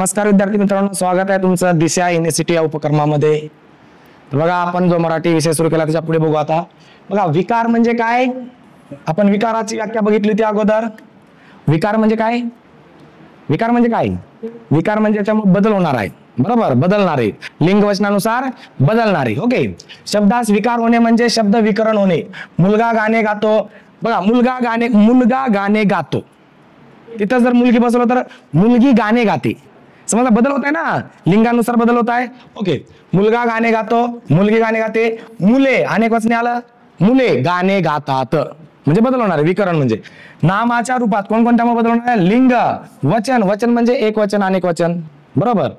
नमस्कार विद्यार्थी मित्रांनो, स्वागत आहे तुमचं दिशा युनिव्हर्सिटी या उपक्रमामध्ये. बघा, आपण जो मराठी विषय सुरू केला त्याच्या पुढे बघू. आता बघा, विकार म्हणजे काय. आपण विकाराची व्याख्या बघितली होती अगोदर. विकार म्हणजे काय? विकार म्हणजे काय? विकार म्हणजे याच्यामध्ये बदल होणार आहे, बरोबर, बदलणारे, लिंग वचनानुसार बदलणारे. ओके, शब्दास विकार होणे म्हणजे शब्द विकरण होणे. मुलगा गाणे गातो. बघा, मुलगा गाणे गातो, तिथं जर मुलगी बसवलं तर मुलगी गाणे गाते. समजा बदल होत आहे ना, लिंगानुसार बदल होत आहे. ओके, मुलगा गाणे गातो, मुलगी गाणे गाते. मुले अनेक वचने आलं, मुले गाणे गातात, म्हणजे बदल होणार आहे. विकरण म्हणजे नामाच्या रूपात कोणकोणत्या बदल होणार आहे? लिंग, वचन. वचन म्हणजे एक वचन, अनेक वचन, बरोबर.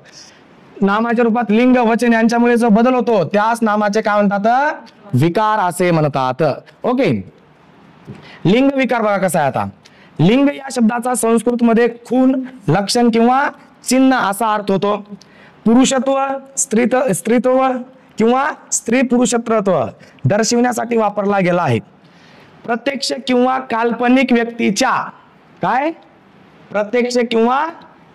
नामाच्या रूपात लिंग, वचन यांच्यामुळे जो बदल होतो त्यास नामाचे काय म्हणतात? विकार असे म्हणतात. ओके, लिंग विकार बघा कसा आहे. आता लिंग या शब्दाचा संस्कृत मध्ये खून, लक्षण किंवा चिन्ह असा अर्थ होतो. पुरुषत्व, स्त्रीत्व किंवा स्त्री पुरुषत्व दर्शविण्यासाठी वापरला गेला आहे. प्रत्यक्ष किंवा काल्पनिक व्यक्तीच्या काय? प्रत्यक्ष किंवा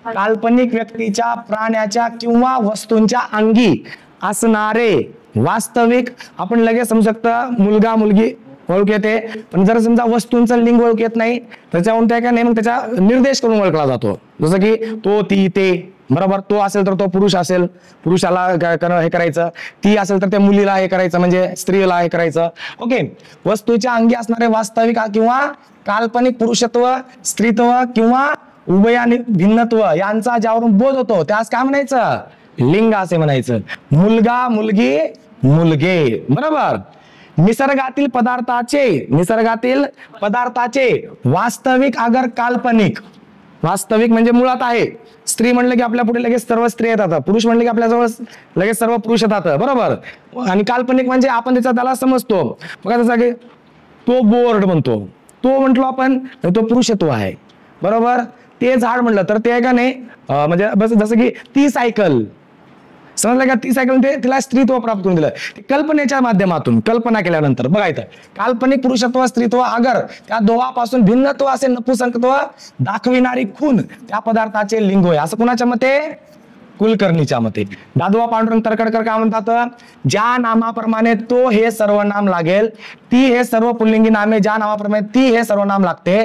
काल्पनिक व्यक्तीच्या, प्राण्याच्या किंवा वस्तूंच्या अंगी असणारे वास्तविक, आपण लगेच समजू शकतं मुलगा मुलगी ओळख येते, पण जर समजा वस्तूंचं लिंग ओळख येत नाही त्याच्याहून त्या काय नाही, मग त्याचा निर्देश करून ओळखला जातो. जसं की तो, ती, ते, बरोबर. तो असेल तर तो पुरुष असेल, पुरुषाला हे करायचं. ती असेल तर त्या मुलीला हे करायचं, म्हणजे स्त्रीला हे करायचं. ओके, वस्तूच्या अंगी असणारे वास्तविक किंवा काल्पनिक पुरुषत्व, स्त्रीत्व किंवा उभयाने भिन्नत्व यांचा ज्यावरून बोध होतो त्यास काय म्हणायचं? लिंग असे म्हणायचं. मुलगा, मुलगी, मुलगे, बरोबर. निसर्गातील पदार्थाचे वास्तविक अगर काल्पनिक, वास्तविक म्हणजे मुळात आहे. स्त्री म्हणलं की आपल्या पुढे लगेच सर्व स्त्री येतात, पुरुष म्हणले की आपल्या जवळ लगेच सर्व पुरुष येतात, बरोबर. आणि काल्पनिक म्हणजे आपण त्याला समजतो. बघा, जसं की तो बोर्ड म्हणतो, तो म्हटलो आपण, तो पुरुषत्व आहे, बरोबर. ते झाड म्हणलं तर ते का नाही, म्हणजे बस जसं की ती सायकल, समजलं का? ती सायकल तिला स्त्रीत्व प्राप्त करून दिलं कल्पनेच्या माध्यमातून. कल्पना केल्यानंतर बघा, इथं काल्पनिक पुरुषत्व, स्त्रीत्व अगर त्या दोघांपासून भिन्नत्व असे नपुसकत्व दाखविणारी खून त्या पदार्थाचे लिंग होय, असं कुणाच्या मते? कुलकर्णीच्या मते. दादोबा पांडुरंग तरखडकर काय म्हणतात? ज्या नामाप्रमाणे तो हे सर्वनाम लागेल, ती हे सर्व पुल्लिंगी नामे, ज्या नामाप्रमाणे ती हे सर्वनाम लागते,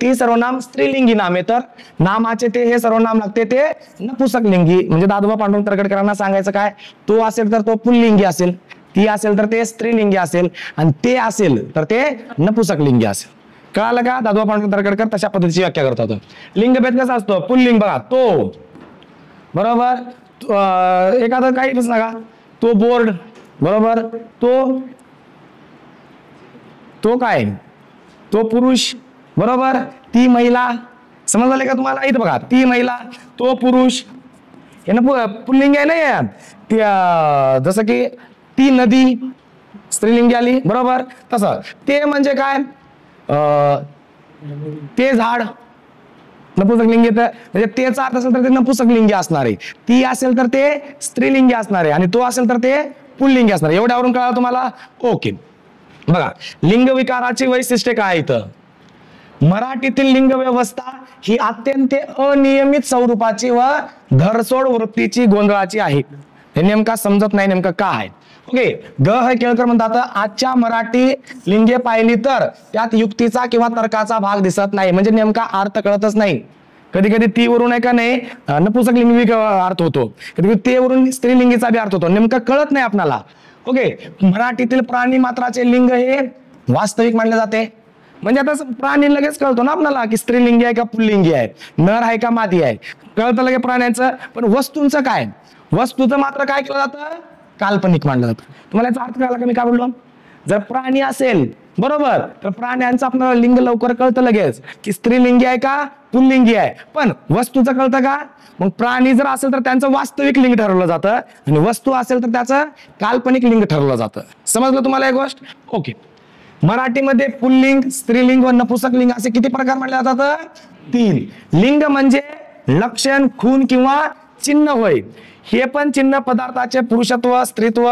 ती सर्वनाम स्त्रीलिंगी नामे, तर नामाचे ते हे सर्वनाम लागते ते नपुसक लिंगी. म्हणजे दादोबा पांडुरंग तरखडकरांना सांगायचं काय? तो असेल तर तो पुल्लिंगी असेल, ती असेल तर ते स्त्रीलिंगी असेल, आणि ते असेल तर ते नपुसक लिंगी असेल. कळालं का? दादोबा पांडुरंग तरखडकर तशा पद्धतीची व्याख्या करतात. लिंगभेद कसा असतो? पुल्लिंग बघा, तो, बरोबर. एखादं काही प्रश्न का? तो बोर्ड, बरोबर. तो काय? तो पुरुष, बरोबर. ती महिला, समजलं का तुम्हाला? इथं बघा, ती महिला, तो पुरुष, हे ना पुल्लिंग आहे ना. ती जसं की ती नदी स्त्रीलिंगी आली, बरोबर. तसं ते म्हणजे काय? ते झाड नपुसक लिंगी येतं, म्हणजे तेचा अर्थ असेल तर ते नपुसक लिंगी असणार आहे, ती असेल तर ते स्त्रीलिंगी असणार आहे, आणि तो असेल तर ते पुल्लिंगी असणार आहे. एवढ्यावरून कळालं तुम्हाला? ओके, बघा, लिंग विकाराची वैशिष्ट्ये काय इथं? मराठीतील लिंग व्यवस्था ही अत्यंत अनियमित स्वरूपाची व धरसोड वृत्तीची गोंधळाची आहे. हे नेमका समजत नाही नेमकं काय आहे. ओके, हे केळकर म्हणतात, आजच्या मराठी लिंगे पाहिली तर त्यात युक्तीचा किंवा तर्काचा भाग दिसत नाही, म्हणजे नेमका अर्थ कळतच नाही. कधी कधी ती वरून आहे का नाही नपुसक लिंगी अर्थ होतो, कधी कधी ते वरून स्त्रीलिंगीचा बी अर्थ होतो, नेमकं कळत नाही आपल्याला. ओके, मराठीतील प्राणी मात्राचे लिंग हे वास्तविक मानले जाते. म्हणजे आता प्राणी लगेच कळतो ना आपल्याला की स्त्रीलिंगी आहे का पुल्लिंगी आहे, नर आहे का मादी आहे, कळतं लगेच प्राण्यांचं. पण वस्तूंचं काय? वस्तूचं मात्र काय केलं जातं? काल्पनिक मानलं जातं. तुम्हाला याचा अर्थ कळला का मी काय बोललो? जर प्राणी असेल, बरोबर, तर प्राण्यांचं आपल्याला लिंग लवकर कळतं लगेच की स्त्रीलिंगी आहे का पुल्लिंगी आहे. पण वस्तूचं कळतं का? मग प्राणी जर असेल तर त्यांचं वास्तविक लिंग ठरवलं जातं, आणि वस्तू असेल तर त्याचं काल्पनिक लिंग ठरवलं जातं. समजलं तुम्हाला एक गोष्ट? ओके, मराठीमध्ये पुल्लिंग, स्त्रीलिंग व नपुसक लिंग असे किती प्रकार मानले जातात? 3. लिंग म्हणजे लक्षण, खून किंवा चिन्ह होय. हे पण चिन्ह पदार्थाचे पुरुषत्व, स्त्रीत्व,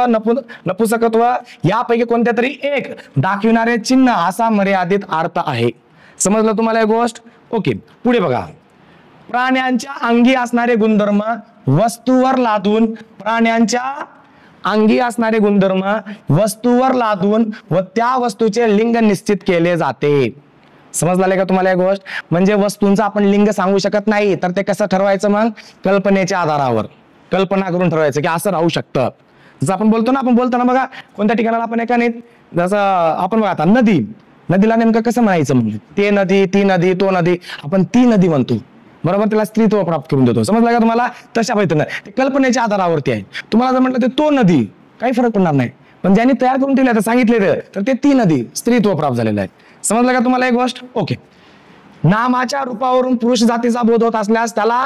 नपुसकत्व यापैकी कोणत्या तरी एक दाखविणारे चिन्ह असा मर्यादित अर्थ आहे. समजलं तुम्हाला एक गोष्ट? ओके, पुढे बघा. प्राण्यांच्या अंगी असणारे गुणधर्म वस्तूवर लादून, प्राण्यांच्या अंगी असणारे गुणधर्म वस्तूवर लादून व त्या वस्तूचे लिंग निश्चित केले जाते. समजलं का तुम्हाला एक गोष्ट? म्हणजे वस्तूंचं आपण लिंग सांगू शकत नाही, तर ते कसं ठरवायचं? मग कल्पनेच्या आधारावर कल्पना करून ठरवायचं की असं राहू शकतं. जसं आपण बोलतो ना, आपण बोलताना बघा कोणत्या ठिकाणाला आपण एका नाही, जसं आपण बघा आता नदी, नदीला नेमकं कसं म्हणायचं? म्हणजे ते नदी, ती नदी, तो नदी, आपण ती नदी म्हणतो, बरोबर? त्याला स्त्रीत्व प्राप्त करून देतो. समजलं का तुम्हाला? तशा पद्धतीनं ते कल्पनेच्या आधारावरती आहे. तुम्हाला जर म्हटलं ते तो नदी, काही फरक पडणार नाही, पण ज्यांनी तयार करून ठेवले तर सांगितले तर ते ती नदी स्त्रीत्व प्राप्त झालेलं आहे. समजलं का तुम्हाला एक गोष्ट? ओके. नामाच्या रूपावरून पुरुष जातीचा बोध होत असल्यास त्याला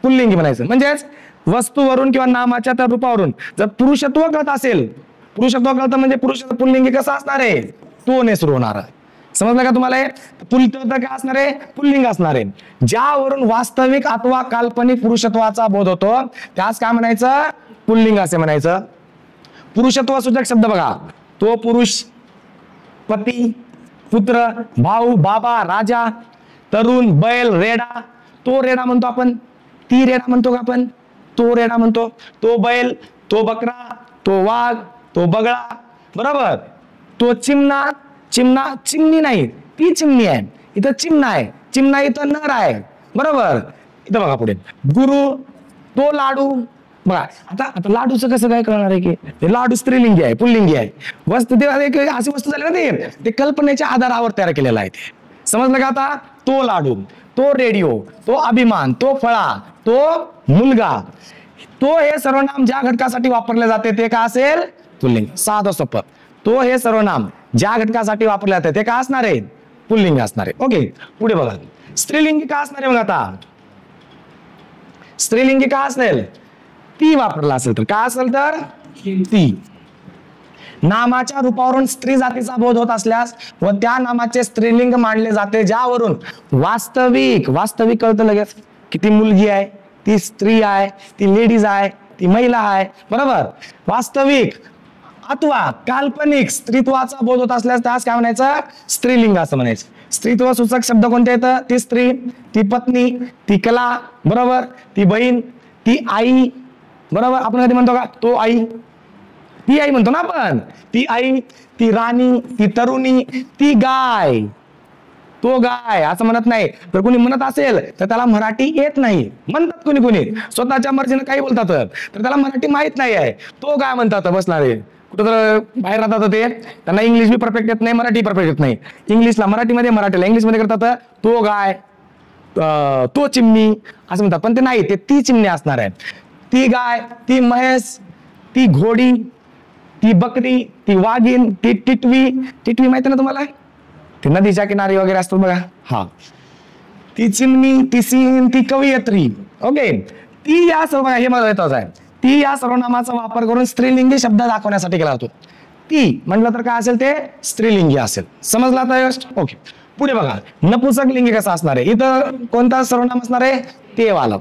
पुल्लिंगी म्हणायचं. म्हणजेच वस्तूवरून किंवा नामाच्या त्या रूपावरून जर पुरुषत्व कळत असेल, पुरुषत्व कळतं म्हणजे पुरुष पुल्लिंगी कसं असणार आहे? तो ने सुरू होणार. समजलं का तुम्हाला? पुल्लिंग काय असणार आहे? पुल्लिंग असणार आहे. ज्यावरून वास्तविक अथवा काल्पनिक पुरुषत्वाचा बोध होतो त्यास काय म्हणायचं? पुल्लिंग असे म्हणायचं. पुरुषत्व सूचक शब्द बघा, तो पुरुष, पती, पुत्र, भाऊ, बाबा, राजा, तरुण, बैल, रेडा. तो रेडा म्हणतो आपण, ती रेडा म्हणतो का आपण? तो रेडा म्हणतो. तो बैल, तो बकरा, तो वाघ, तो बगळा, बरोबर? तो चिमणा, चिमणा चिमणी नाही, ती चिमणी आहे. इथं चिमणा आहे, चिमणा इथं नर आहे, बरोबर? इथं बघा पुढे गुरु, तो लाडू. बघा आता लाडूचं कसं काय कळणार आहे की ते लाडू स्त्रीलिंगी आहे, पुल्लिंगी आहे? वस्तू अशी वस्तू झाली ना, ते कल्पनेच्या आधारावर तयार केलेलं आहे ते. समजलं का आता? तो लाडू, तो रेडिओ, तो अभिमान, तो फळा, तो मुलगा, तो हे सर्वनाम ज्या घटकासाठी वापरले जाते ते का असेल? पुल्लिंग. साधं सोपं. तो हे सर्वनाम ज्या घटकासाठी वापरले जाते ते का असणार आहे? पुल्लिंग असणार आहे. ओके, पुढे बघा. स्त्रीलिंगी का असणार आहे? मग आता स्त्रीलिंगी का असेल? ती वापरला असेल तर काय असेल? तर ती. नामाच्या रूपावरून स्त्री जातीचा बोध होत असल्यास व त्या नामाचे स्त्रीलिंग मानले जाते ज्यावरून वास्तविक, वास्तविक कळतं लगेच की ती मुलगी आहे, ती स्त्री आहे, ती लेडीज आहे, ती महिला आहे, बरोबर? वास्तविक अथवा काल्पनिक स्त्रीत्वाचा बोध होत असल्यास त्यास काय म्हणायचं? स्त्रीलिंग असं म्हणायचं. स्त्रीत्व सूचक शब्द कोणते येतं? ती स्त्री, ती पत्नी, ती कला, बरोबर? ती बहीण, ती आई, बरोबर? आपण कधी म्हणतो का तो आई? ती आई म्हणतो ना आपण. ती आई, ती राणी, ती तरुणी, ती गाय, तो गाय असं म्हणत नाही. तर कोणी म्हणत असेल तर त्याला मराठी येत नाही. म्हणतात कोणी कोणी स्वतःच्या मर्जीने काही बोलतात तर त्याला मराठी माहित नाही आहे. तो गाय म्हणतात बसणारे कुठं तर बाहेर राहतात ते, त्यांना इंग्लिश बी परफेक्ट येत नाही, मराठी परफेक्ट येत नाही. इंग्लिशला मराठीमध्ये, मराठीला इंग्लिशमध्ये करतात. तो गाय, तो चिमणी असं म्हणतात, पण ते नाही, ते ती चिमणी असणार आहे. ती गाय, ती म्हैस, ती घोडी, ती बकरी, ती वाघीण, ती टिटवी. टिटवी माहिती ना तुम्हाला? ती नदीच्या किनारी वगैरे असतो बघा. हा, ती चिमणी, ती सिंह, ती कवयित्री. ओके, ती या सर्व, हे महत्वाचं आहे, ती या सर्वनामाचा वापर करून स्त्रीलिंगी शब्द दाखवण्यासाठी केला जातो. ती म्हटलं तर काय असेल? ते स्त्रीलिंगी असेल. समजला आता? ओके, पुढे बघा. नपुंसक लिंगी कसा असणार आहे? इथं कोणता सर्वनाम असणार आहे? ते वालं.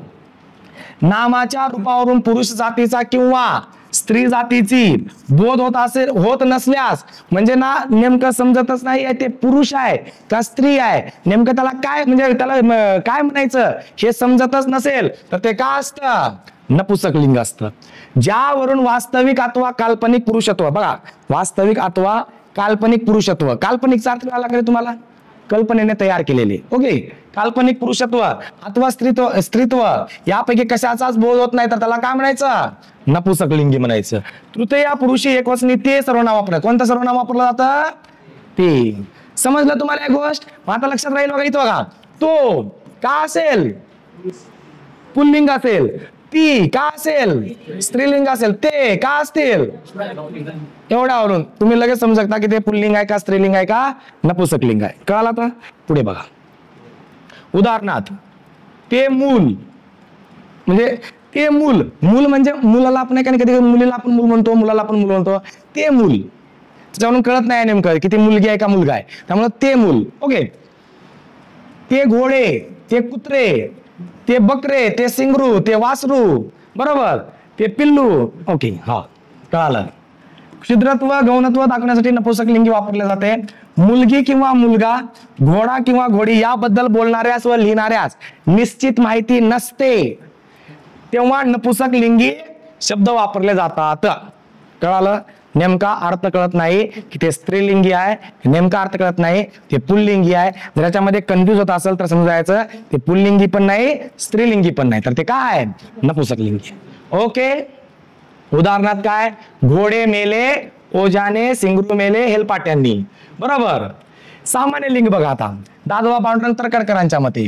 नामाच्या रूपावरून पुरुष जातीचा किंवा स्त्री जातीची बोध होत नसल्यास, म्हणजे ना नेमकं समजतच नाही ते पुरुष आहे का स्त्री आहे, नेमकं त्याला काय, म्हणजे त्याला काय म्हणायचं हे समजतच नसेल तर ते काय असतं? नपुंसक लिंग असतं. ज्यावरून वास्तविक अथवा काल्पनिक पुरुषत्व, बघा वास्तविक अथवा काल्पनिक पुरुषत्व, काल्पनिकचा अर्थ काय लागेल तुम्हाला? कल्पनेने तयार केलेले. ओके, काल्पनिक पुरुषत्व अथवा स्त्रीत्व यापैकी कशाचाच बोध होत नाही तर त्याला काय म्हणायचं? नपुंसक लिंगी म्हणायचं. तृतीय पुरुषी एकवचनी ते सर्वनाम वापरलं. कोणतं सर्वनाम वापरलं जातं? ते. समजलं तुम्हाला एक गोष्ट? आता लक्षात राहील बघा. इथं बघा, तो का असेल? पुल्लिंग असेल. ती का असेल? स्त्रीलिंग असेल. ते का असतील? एवढ्यावरून तुम्ही लगेच समजू शकता की ते पुल्लिंग आहे का स्त्रीलिंग आहे का नपुंसक लिंग आहे. कळालं आता? पुढे बघा. उदाहरणार्थ, ते मूल, म्हणजे ते मूल, मूल म्हणजे मुलाला आपण कधी कधी मुलीला आपण मूल म्हणतो, मुलाला आपण मूल म्हणतो. ते मूल, त्याच्यावरून कळत नाही नेमकं की ती मुलगी आहे का मुलगा आहे, त्यामुळे ते मूल. ओके, ते घोडे, ते कुत्रे, ते बकरे, ते सिंगरू, ते वासरू, बरोबर, ते पिल्लू. ओके, हा कळालं. क्षुद्रत्व गौणत्व दाखवण्यासाठी नपुंसकलिंगी वापरले जाते. मुलगी किंवा मुलगा, घोडा किंवा घोडी याबद्दल बोलणाऱ्यास व लिहिणाऱ्यास निश्चित माहिती नसते तेव्हा नपुंसकलिंगी शब्द वापरले जातात. कळालं? नेमका अर्थ कळत नाही की ते स्त्रीलिंगी आहे, नेमका अर्थ कळत नाही ते पुल्लिंगी आहे. जर याच्यामध्ये कन्फ्युज होत असेल तर समजायचं ते पुल्लिंगी पण नाही स्त्रीलिंगी पण नाही, तर ते काय आहे? नपुंसकलिंगी. ओके. उदाहरणार्थ काय? घोडे मेले ओझ्याने, सिंगरू मेले हेलपाट्यांनी. बरोबर. सामान्य लिंग बघा आता. दादोबा पांडुरंग तरखडकरांच्या मते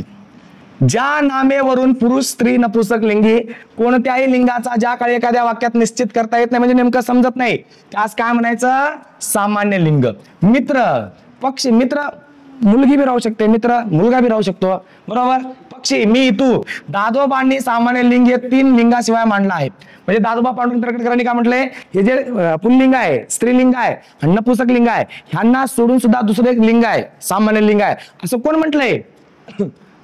ज्या नामेवरून पुरुष स्त्री नपुंसक लिंगी कोणत्याही लिंगाचा ज्या काळी एखाद्या वाक्यात निश्चित करता येत नाही, म्हणजे नेमकं समजत नाही, त्यास काय म्हणायचं? सामान्य लिंग. मित्र, पक्षी, मित्र मुलगी भी राहू शकते, मित्र मुलगा भी राहू शकतो. बरोबर. पक्षी, मी, तू. दादोबांनी सामान्य लिंग हे 3 लिंगाशिवाय मांडला आहे. म्हणजे दादोबा पांडुरंग तरखडकरांनी काय म्हटलंय? हे जे पुल्लिंग आहे, स्त्रीलिंग आहे आणि नपुंसक लिंग आहे, ह्यांना सोडून सुद्धा दुसरे एक लिंग आहे, सामान्य लिंग आहे, असं कोण म्हटलंय?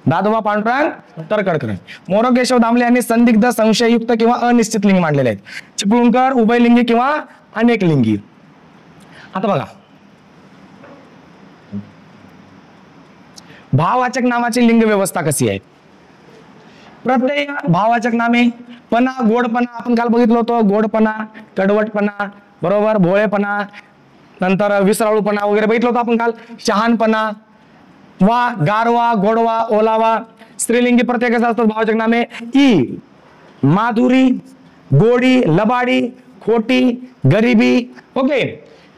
दादोबा पांडुरंग तरखडकर. मोरकेशव दामले यांनी संदिग्ध, संशययुक्त किंवा अनिश्चित लिंग मांडलेले आहेत. चिपळूणकर उभयलिंगी किंवा अनेक लिंगी. आता बघा, भाववाचक नामाची लिंग व्यवस्था कशी आहे? प्रत्यय भाववाचक नामे. पणा, गोडपणा आपण काल बघितलं होतं. गोडपणा, कडवटपणा, बरोबर, भोळेपणा, नंतर विसराळूपणा वगैरे बघितलं होतं आपण काल. शहाणपणा, वा, गारवा, गोडवा, ओलावा. स्त्रीलिंगी प्रत्यय कसं असतात भाववाचक नामे? ई, माधुरी, गोडी, लबाडी, खोटी, गरिबी. ओके.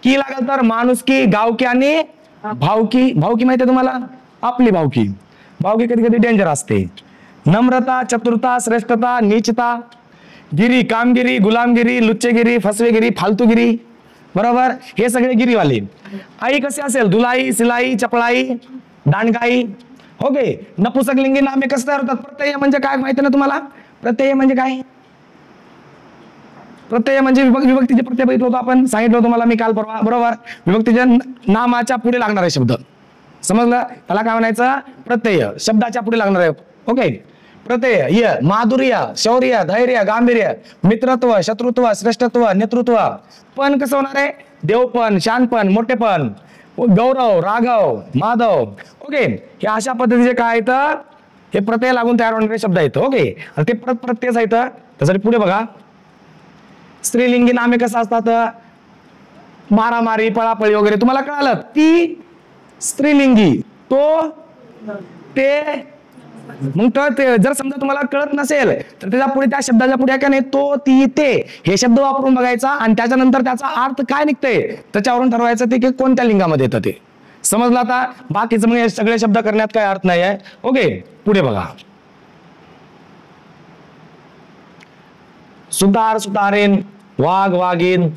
की लागल तर माणुसकी, गावकी आणि भावकी. भावकी माहिती आहे तुम्हाला? आपली भावकी. भावकी कधी कधी डेंजर असते. नम्रता, चतुरता, श्रेष्ठता, नीचता. गिरी, कामगिरी, गुलामगिरी, लुच्चेगिरी, फसवेगिरी, फालतूगिरी. बरोबर. हे सगळे गिरीवाले. आई कसे असेल? धुलाई, सिलाई, चपळाई, दांडगाई. ओके. नपुंसकलिंगी नामे कसं तयार होतात? प्रत्यय म्हणजे काय माहिती ना तुम्हाला? प्रत्यय म्हणजे काय? प्रत्यय म्हणजे विभक्तीचे प्रत्यय बघितलं होतं आपण, सांगितलं होतं मला मी काल परवा. बरोबर. विभक्तीच्या नामाच्या पुढे लागणारे शब्द, समजलं? त्याला काय म्हणायचं? प्रत्यय. शब्दाच्या पुढे लागणार आहे. ओके. प्रत्यय. य, माधुर्य, शौर्य, धैर्य, गांभीर्य, मित्रत्व, शत्रुत्व, श्रेष्ठत्व, नेतृत्व. पण कसं होणार आहे? देवपण, शानपण, मोठेपण, गौरव, राघव, माधव. ओके. हे अशा पद्धतीचे काय आहेत? हे प्रत्यय लागून तयार होणारे शब्द आहेत. ओके. आणि ते प्रत्ययच आहेत. त्यासाठी पुढे बघा, स्त्रीलिंगी नामे कसं असतात? मारामारी, पळापळी वगैरे तुम्हाला कळालं, ती स्त्रीलिंगी. तो, ते. मग ते जर समजा तुम्हाला कळत नसेल तर त्याच्या पुढे, त्या शब्दाच्या पुढे काय नाही, तो, ती, ते हे शब्द वापरून बघायचा आणि त्याच्यानंतर त्याचा अर्थ काय निघतंय त्याच्यावरून ठरवायचं ते की कोणत्या लिंगामध्ये येतं ते. समजलं आता? बाकीचं मग सगळे शब्द करण्यात काय अर्थ नाही आहे. ओके. पुढे बघा, सुतार, सुतारीन, वाघ, वाघीन.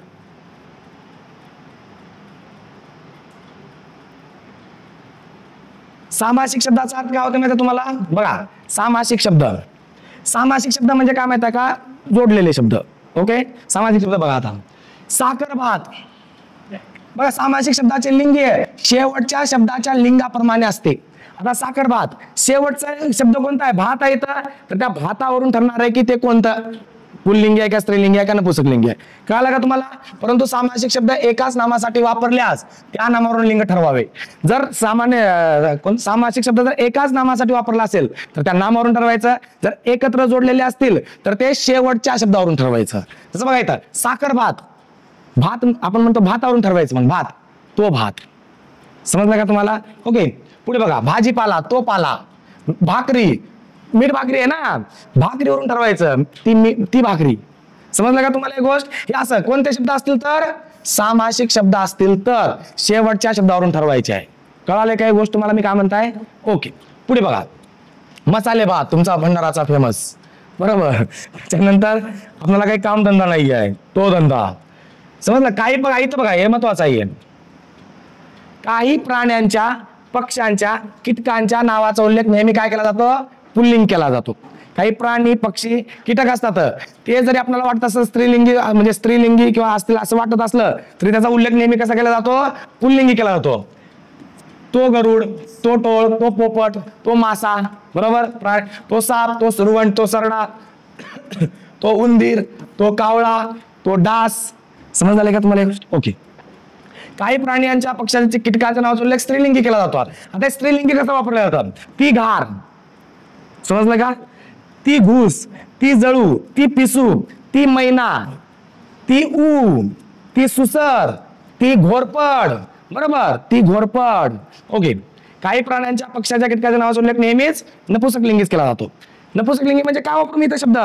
सामासिक शब्दाचा अर्थ काय होतो माहिती तुम्हाला? बघा, सामासिक शब्द. सामासिक शब्द म्हणजे काय माहिती का? जोडलेले शब्द. ओके. सामासिक शब्द बघा आता, साखर भात. बघा, सामासिक शब्दाचे लिंग शेवटच्या शब्दाच्या लिंगाप्रमाणे असते. आता साखर भात, शेवटचा शब्द कोणता आहे? भात आहे. तर त्या भातावरून ठरणार आहे की ते कोणतं पुल्लिंगी आहे का स्त्रीलिंगी आहे का नपुंसकलिंगी आहे. कळालं का तुम्हाला? परंतु सामासिक शब्द एकाच नामासाठी वापरल्यास त्या नामावरून लिंग ठरवावे. जर सामासिक शब्द जर एकाच नामासाठी वापरला असेल तर त्या नामावरून ठरवायचं. जर एकत्र जोडलेले असतील तर ते शेवटच्या शब्दावरून ठरवायचं. जसं बघा इथं साखर भात, भात आपण म्हणतो भातावरून ठरवायचं, मग भात, तो भात. समजलं का तुम्हाला? ओके. पुढे बघा, भाजीपाला, तो पाला. भाकरी, मीठ भाकरी आहे ना, भाकरीवरून ठरवायचं ती भाकरी. समजलं का तुम्हाला एक गोष्ट? हे असं कोणते शब्द असतील तर सामासिक शब्द असतील तर शेवटच्या शब्दावरून ठरवायचे आहे. कळाले काय गोष्ट तुम्हाला मी काय म्हणताय? ओके. पुढे बघा, मसाले भात तुमचा भंडाराचा फेमस. बरोबर. त्यानंतर आपल्याला काही काम धंदा नाही आहे, तो धंदा. समजलं? काही बघा इथं बघा, हे महत्वाचं आहे. काही प्राण्यांच्या, पक्ष्यांच्या, कीटकांच्या नावाचा उल्लेख नेहमी काय केला जातो? पुल्लिंग केला जातो. काही प्राणी, पक्षी, कीटक असतात ते जरी आपल्याला वाटत असं स्त्रीलिंगी म्हणजे स्त्रीलिंगी किंवा असतील असं वाटत असलं तरी त्याचा उल्लेख नेहमी कसा केला जातो? पुल्लिंगी केला जातो. तो गरुड, तो टोळ, तो पोपट, तो मासा. बरोबर. तो साप, तो सुरवंट, तो सरडा, तो उंदीर, तो कावळा, तो डास. समजलं का तुम्हाला? ओके. काही प्राण्यांच्या पक्ष्यांच्या कीटकांच्या नावाचा उल्लेख स्त्रीलिंगी केला जातो. आता स्त्रीलिंगी कसं वापरलं जातं? ती घार, समजलं का? ती घुस, ती जळू, ती पिसू, ती मैना, ती ऊ, ती सुसर, ती घोरपड. बरोबर, ती घोरपड. ओके. काही प्राण्यांच्या पक्ष्याच्या कीटकाच्या नावाचा उल्लेख नेहमीच नपुंसकलिंगीच केला जातो. नपुंसकलिंगी म्हणजे काय वापरू मी इथं शब्द?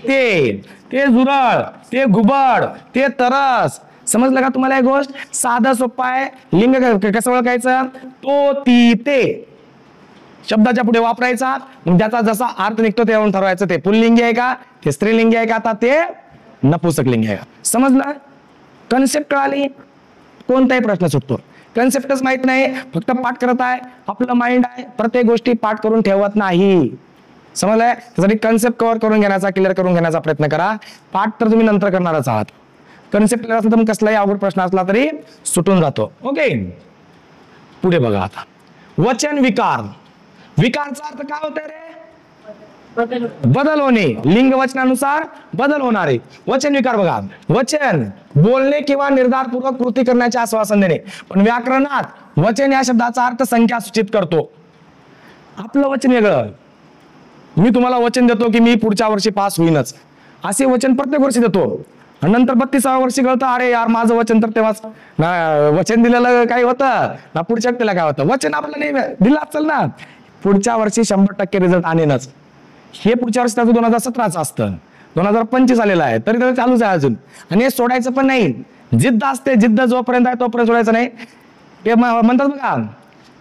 ते झुरळ, ते घुबड, ते तरस. समजलं का तुम्हाला एक गोष्ट? साधा सोपा आहे. लिंग कसं ओळखायचं? तो, ती, ते शब्दाच्या पुढे वापरायचा. मग त्याचा जसा अर्थ निघतो त्यावरून ठरवायचं ते पुल्लिंगी आहे का, ते स्त्रीलिंगी आहे का, आता ते नपुंसकलिंगी आहे का. समजलं? कन्सेप्ट कळाली? कोणताही प्रश्न सुटतो. कन्सेप्टच माहित नाही, फक्त पाठ करत आहे. आपलं माइंड आहे प्रत्येक गोष्टी पाठ करून ठेवत नाही. समजलंय? त्यासाठी कन्सेप्ट कव्हर करून घेण्याचा, क्लिअर करून घेण्याचा प्रयत्न करा. पाठ तर तुम्ही नंतर करणारच आहात. कन्सेप्ट क्लिअर असेल तर कसलाही अवघड प्रश्न असला तरी सुटून जातो. ओके. पुढे बघा आता. वचन विकार. विकारचा अर्थ काय होतोय रे? बदल होणे. लिंग वचनानुसार बदल होणारे वचन विकार. बघा, वचन बोलणे किंवा निर्धारपूर्वक कृती करण्याचे आश्वासन देणे. पण व्याकरणात वचन या शब्दाचा अर्थ संख्या सूचित करतो. आपलं वचन वेगळं. मी तुम्हाला वचन देतो की मी पुढच्या वर्षी पास होईनच, असे वचन प्रत्येक वर्षी देतो. नंतर 32व्या वर्षी कळतं अरे यार माझं वचन तर तेव्हाच वचन दिलेलं काय होतं ना, पुढच्या व्यक्तीला काय होतं. वचन आपलं नाही दिलं असेल ना, पुढच्या वर्षी 100% रिझल्ट आणेनच. हे पुढच्या वर्षी त्याचं 2017चं असतं, 2025 आलेलं आहे तरी त्याचं चालूच आहे अजून. आणि हे सोडायचं पण नाही. जिद्द असते, जिद्द जोपर्यंत आहे तोपर्यंत सोडायचं नाही. ते म्हणतात बघा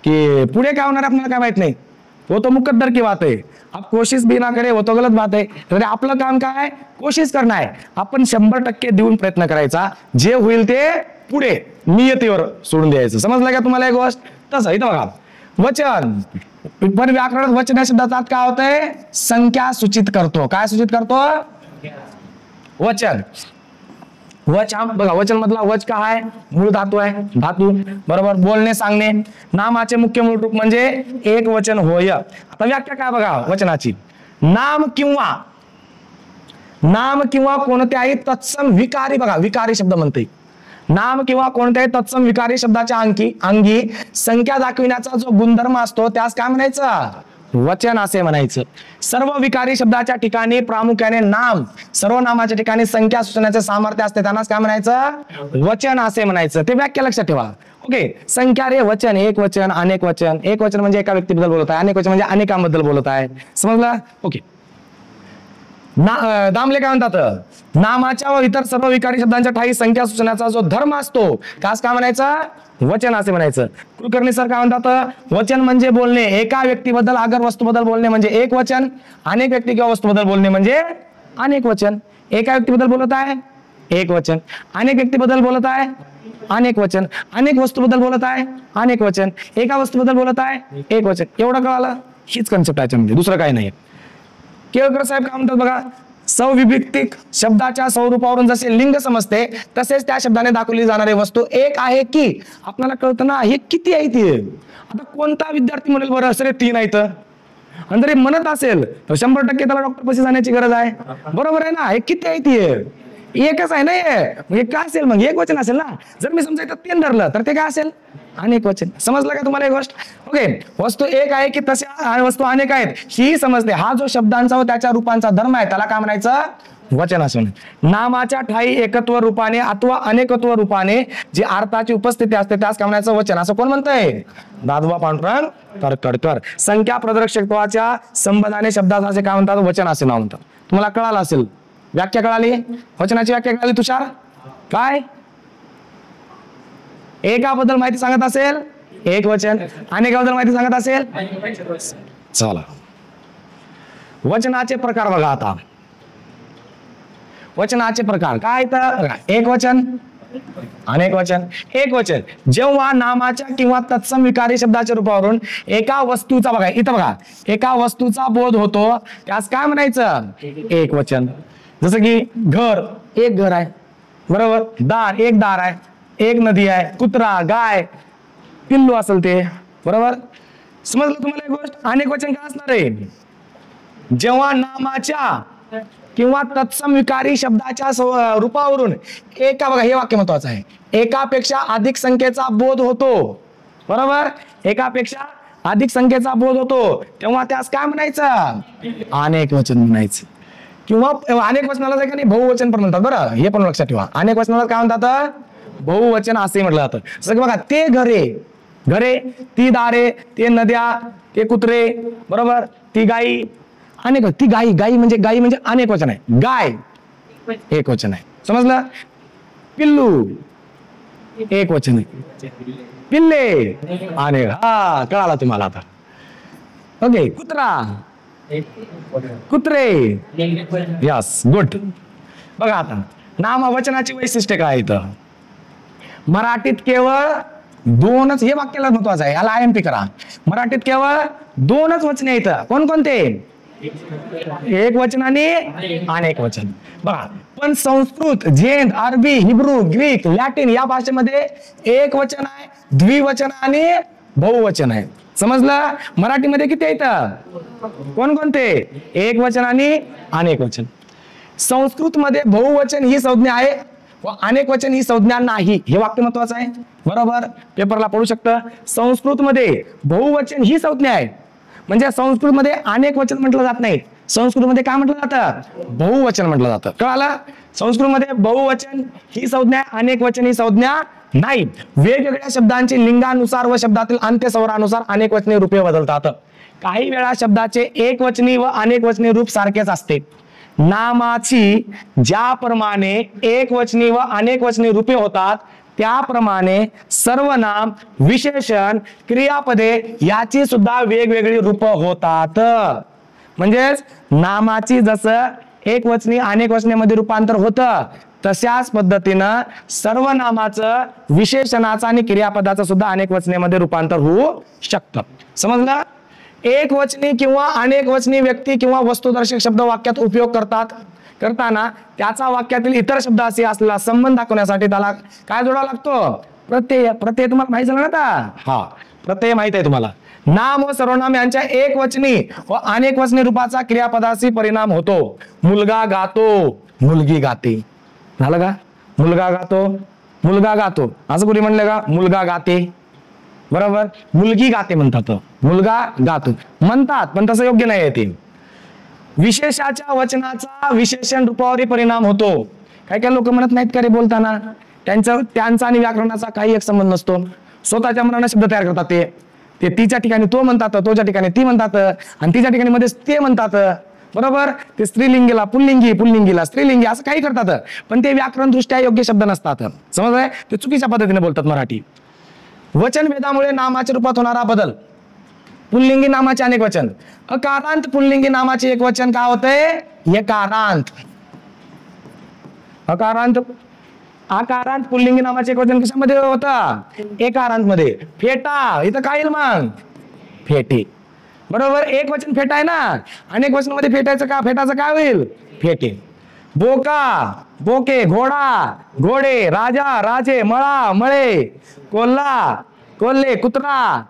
की पुढे काय होणार आपल्याला काय माहित नाही, वो तो मुकद्दर की बात है, आप कोशिश भी ना करे वो तो गलत बात है. तर आपलं काम काय? कोशिश करणं आहे. आपण 100% देऊन प्रयत्न करायचा. जे होईल ते पुढे नियतीवर सोडून द्यायचं. समजलं का तुम्हाला एक गोष्ट? तसं इथं बघा, वचन. पण व्याकरणात वचन या शब्दाचा अर्थ काय होतंय? संख्या सूचित करतो. काय सूचित करतो? वचन. वच बघा, वचन मधला वच काय आहे? मूळ धातू आहे, धातू. बरोबर. बोलणे, सांगणे. नामाचे मुख्य मूळ रूप म्हणजे एक वचन होय. आता व्याख्या काय बघा वचनाची? नाम किंवा कोणत्याही तत्सम विकारी. बघा, विकारी शब्द म्हणते. नाम किंवा कोणत्याही तत्सम विकारी शब्दाच्या अंगी संख्या दाखविण्याचा जो गुणधर्म असतो त्यास काय म्हणायचं? वचन असे म्हणायचं. सर्व विकारी शब्दाच्या ठिकाणी प्रामुख्याने नाम, सर्व नामाच्या ठिकाणी संख्या सुचण्याचे सामर्थ्य असते, त्यांनाच काय म्हणायचं? वचन असे म्हणायचं. ते व्याख्या लक्षात ठेवा. ओके. संख्या रे वचन, एक वचन, अनेक वचन. एक वचन म्हणजे एका व्यक्तीबद्दल बोलत आहे, अनेक वचन म्हणजे अनेकांबद्दल बोलत आहे. समजलं? ओके. दामले काय म्हणतात? नामाच्या व इतर सर्व विकारी शब्दांच्या ठाई संख्या सूचण्याचा जो धर्म असतो त्यास काय म्हणायचं? वचन असे म्हणायचं. कुलकर्णी सर काय म्हणतात? वचन म्हणजे बोलणे. एका व्यक्तीबद्दल अगर वस्तूबद्दल बोलणे म्हणजे एक वचन, अनेक व्यक्ती किंवा वस्तूबद्दल बोलणे म्हणजे अनेक वचन. एका व्यक्तीबद्दल बोलत आहे एक वचन, अनेक व्यक्तीबद्दल बोलत आहे अनेक वचन, अनेक वस्तूबद्दल बोलत आहे अनेक वचन, एका वस्तूबद्दल बोलत आहे एक वचन. एवढं कळालं? हीच कन्सेप्ट आहे, म्हणजे दुसरं काही नाही. केळकर साहेब काय म्हणतात बघा, सौविभक्तिक शब्दाच्या स्वरूपावरून जसे लिंग समजते तसेच त्या शब्दाने दाखवली जाणारी वस्तू एक आहे की. आपल्याला कळतं ना हे किती आहे ती. आता कोणता विद्यार्थी म्हणेल बरं असे 3 आहेत, आणि जरी म्हणत असेल तर 100% त्याला डॉक्टर पाशी जाण्याची गरज आहे. बरोबर आहे ना? हे किती आहे ती? एकच आहे ना. हे काय असेल मग? एक वचन असेल ना. जर मी समजा 3 धरलं तर ते काय असेल? अनेक वचन. समजलं का तुम्हाला एक गोष्ट? ओके. वस्तू एक आहे की तशा वस्तू अनेक आहेत ही समजते. हा जो शब्दांचा व त्याच्या रूपांचा धर्म आहे त्याला काय म्हणायचं? वचन असं. नामाच्या ठाई एकत्व रूपाने अथवा अनेकत्व रूपाने जी अर्थाची उपस्थिती असते त्यास काय म्हणायचं? वचन. असं कोण म्हणतंय? दादोबा पांडुरंग तरखडकर. संख्या प्रदर्शकत्वाच्या संबंधाने शब्दाचा असे काय म्हणतात? वचन असे नाव म्हणतात. तुम्हाला कळालं असेल? व्याख्या कळाली? वचनाची व्याख्या कळाली तुषार? काय? एकाबद्दल माहिती सांगत असेल एक वचन, अनेकाबद्दल माहिती सांगत असेल. चला, वचनाचे प्रकार बघा आता. वचनाचे प्रकार काय? तर एक वचन, अनेक वचन. एक वचन जेव्हा नामाच्या किंवा तत्सम विकारी शब्दाच्या रूपावरून एका वस्तूचा बघा इथं बघा एका वस्तूचा बोध होतो त्यास काय म्हणायचं? एक वचन. जसं की घर, एक घर आहे. बरोबर. दार, एक दार आहे. एक नदी आहे. कुत्रा, गाय, पिल्लू असेल ते. बरोबर. समजलं तुम्हाला एक गोष्ट? अनेक वचन काय असणार आहे? जेव्हा नामाच्या किंवा तत्सम विकारी शब्दाच्या रूपावरून एका, बघा हे वाक्य महत्वाचं आहे, एकापेक्षा अधिक संख्येचा बोध होतो. बरोबर, एकापेक्षा अधिक संख्येचा बोध होतो तेव्हा त्यास काय म्हणायचं? अनेक वचन म्हणायचं. किंवा अनेक वचनाला काही नाही बहुवचन पण म्हणतात. बरं, हे पण लक्षात ठेवा, अनेक वचनाला काय म्हणतात? बहुवचन असे म्हटलं जातं. जसं की बघा, ते घरे, घरे, ती दारे, ते नद्या, ते कुत्रे, बरोबर, ती गाई, अनेक. ती गाई, गाई म्हणजे अनेक वचन आहे. गाय एक वचन आहे, समजलं? पिल्लू एक वचन आहे. पिल्ले अनेक, हा कळाला तुम्हाला आता. ओके, कुत्रा, कुत्रे, यस, गुड. बघा आता नामवचनाची वैशिष्ट्य काय इथं? मराठीत केवळ दोनच, हे वाक्याला महत्वाचं आहे, याला IMP करा. मराठीत केवळ दोनच वचने इथं. कोणकोणते? एक वचन आणि अनेक वचन. बघा, पण संस्कृत, झेंद, अरबी, हिब्रू, ग्रीक, लॅटिन या भाषेमध्ये एक वचन आहे, द्विवचन आणि बहुवचन आहे. समजलं? मराठीमध्ये किती येतं? कोणकोणते? एक वचन आणि अनेक वचन. संस्कृतमध्ये बहुवचन ही संज्ञा आहे व अनेक वचन ही संज्ञा नाही. हे वाक्य महत्वाचं आहे. बरोबर, पेपरला पडू शकतं. संस्कृतमध्ये बहुवचन ही संज्ञा आहे, म्हणजे संस्कृतमध्ये अनेक वचन म्हटलं जात नाही. संस्कृतमध्ये काय म्हटलं जातं? बहुवचन म्हटलं जातं. कळालं? संस्कृतमध्ये बहुवचन ही संज्ञा, अनेक वचन ही संज्ञा नाही. वेगवेगळ्या शब्दांची लिंगानुसार व शब्दातील अंत्यस्वरानुसार अनेक वचनी रूपे बदलतात. काही वेळा शब्दाचे एक वचनी व अनेक वचनी रूप सारखेच असते. नामाची ज्याप्रमाणे एक वचनी व अनेक वचनी रूपे होतात त्याप्रमाणे सर्वनाम, विशेषण, क्रियापदे याची सुद्धा वेगवेगळी रूप होतात. म्हणजेच नामाची जसं एक वचनी अनेक वचनेमध्ये रूपांतर होतं, तशाच पद्धतीनं सर्वनामाचं, विशेषणाचं आणि क्रियापदाचं सुद्धा अनेक वचनेमध्ये रूपांतर होऊ शकतं. समजलं? एक वचनी किंवा अनेक वचनी व्यक्ती किंवा वस्तुदर्शक शब्द वाक्यात उपयोग करताना त्याचा वाक्यातील इतर शब्दाशी असलेला संबंध दाखवण्यासाठी त्याला काय जोडावा लागतो? प्रत्यय. प्रत्यय तुम्हाला माहित झालं ना आता? हा, प्रत्यय माहित आहे तुम्हाला. नाम व सर्वनाम यांच्या एक वचनी व अनेक वचनी रूपाचा क्रियापदाशी परिणाम होतो. मुलगा गातो, मुलगी गाते. झालं का? मुलगा गातो, मुलगा गातो असं कोणी म्हणलं का? मुलगा गाते. बरोबर, मुलगी गाते म्हणतात, मुलगा गातो म्हणतात, पण तसं योग्य नाही आहे ते. विशेषाच्या वचनाचा विशेषण रूपावरही परिणाम होतो. काही काही लोक म्हणत नाहीत का रे बोलताना, त्यांचा आणि व्याकरणाचा काही एक संबंध नसतो. स्वतःच्या मनाने शब्द तयार करतात. ते तिच्या ठिकाणी तो म्हणतात, तोच्या ठिकाणी ती म्हणतात, आणि तिच्या ठिकाणी मध्ये ते म्हणतात. बरोबर, ते स्त्रीलिंगीला पुल्लिंगी, पुल्लिंगीला स्त्रीलिंगी असं काही करतात, पण ते व्याकरण दृष्ट्या योग्य शब्द नसतात. समजलंय? ते चुकीच्या पद्धतीने बोलतात मराठी. वचन भेदामुळे नामाच्या रूपात होणारा बदल. पुल्लिंगी नामाचे अनेक वचन. अकारांत पुल्लिंगी नामाचे एक वचन काय होतंय? एकारांत. आकारांत पुल्लिंगी नामाचे एक वचन कशामध्ये होता? एकारांत मध्ये. फेटा, इथं काय येईल मग? फेटे. बरोबर, एक वचन फेटा आहे ना, अनेक वचन मध्ये फेटायचं का? फेटाचं काय होईल? फेटे. बोका, बोके, घोडा, घोडे, राजा, राजे, मळा, मळे, कोल्हा, कोल्हे, कुत्रा.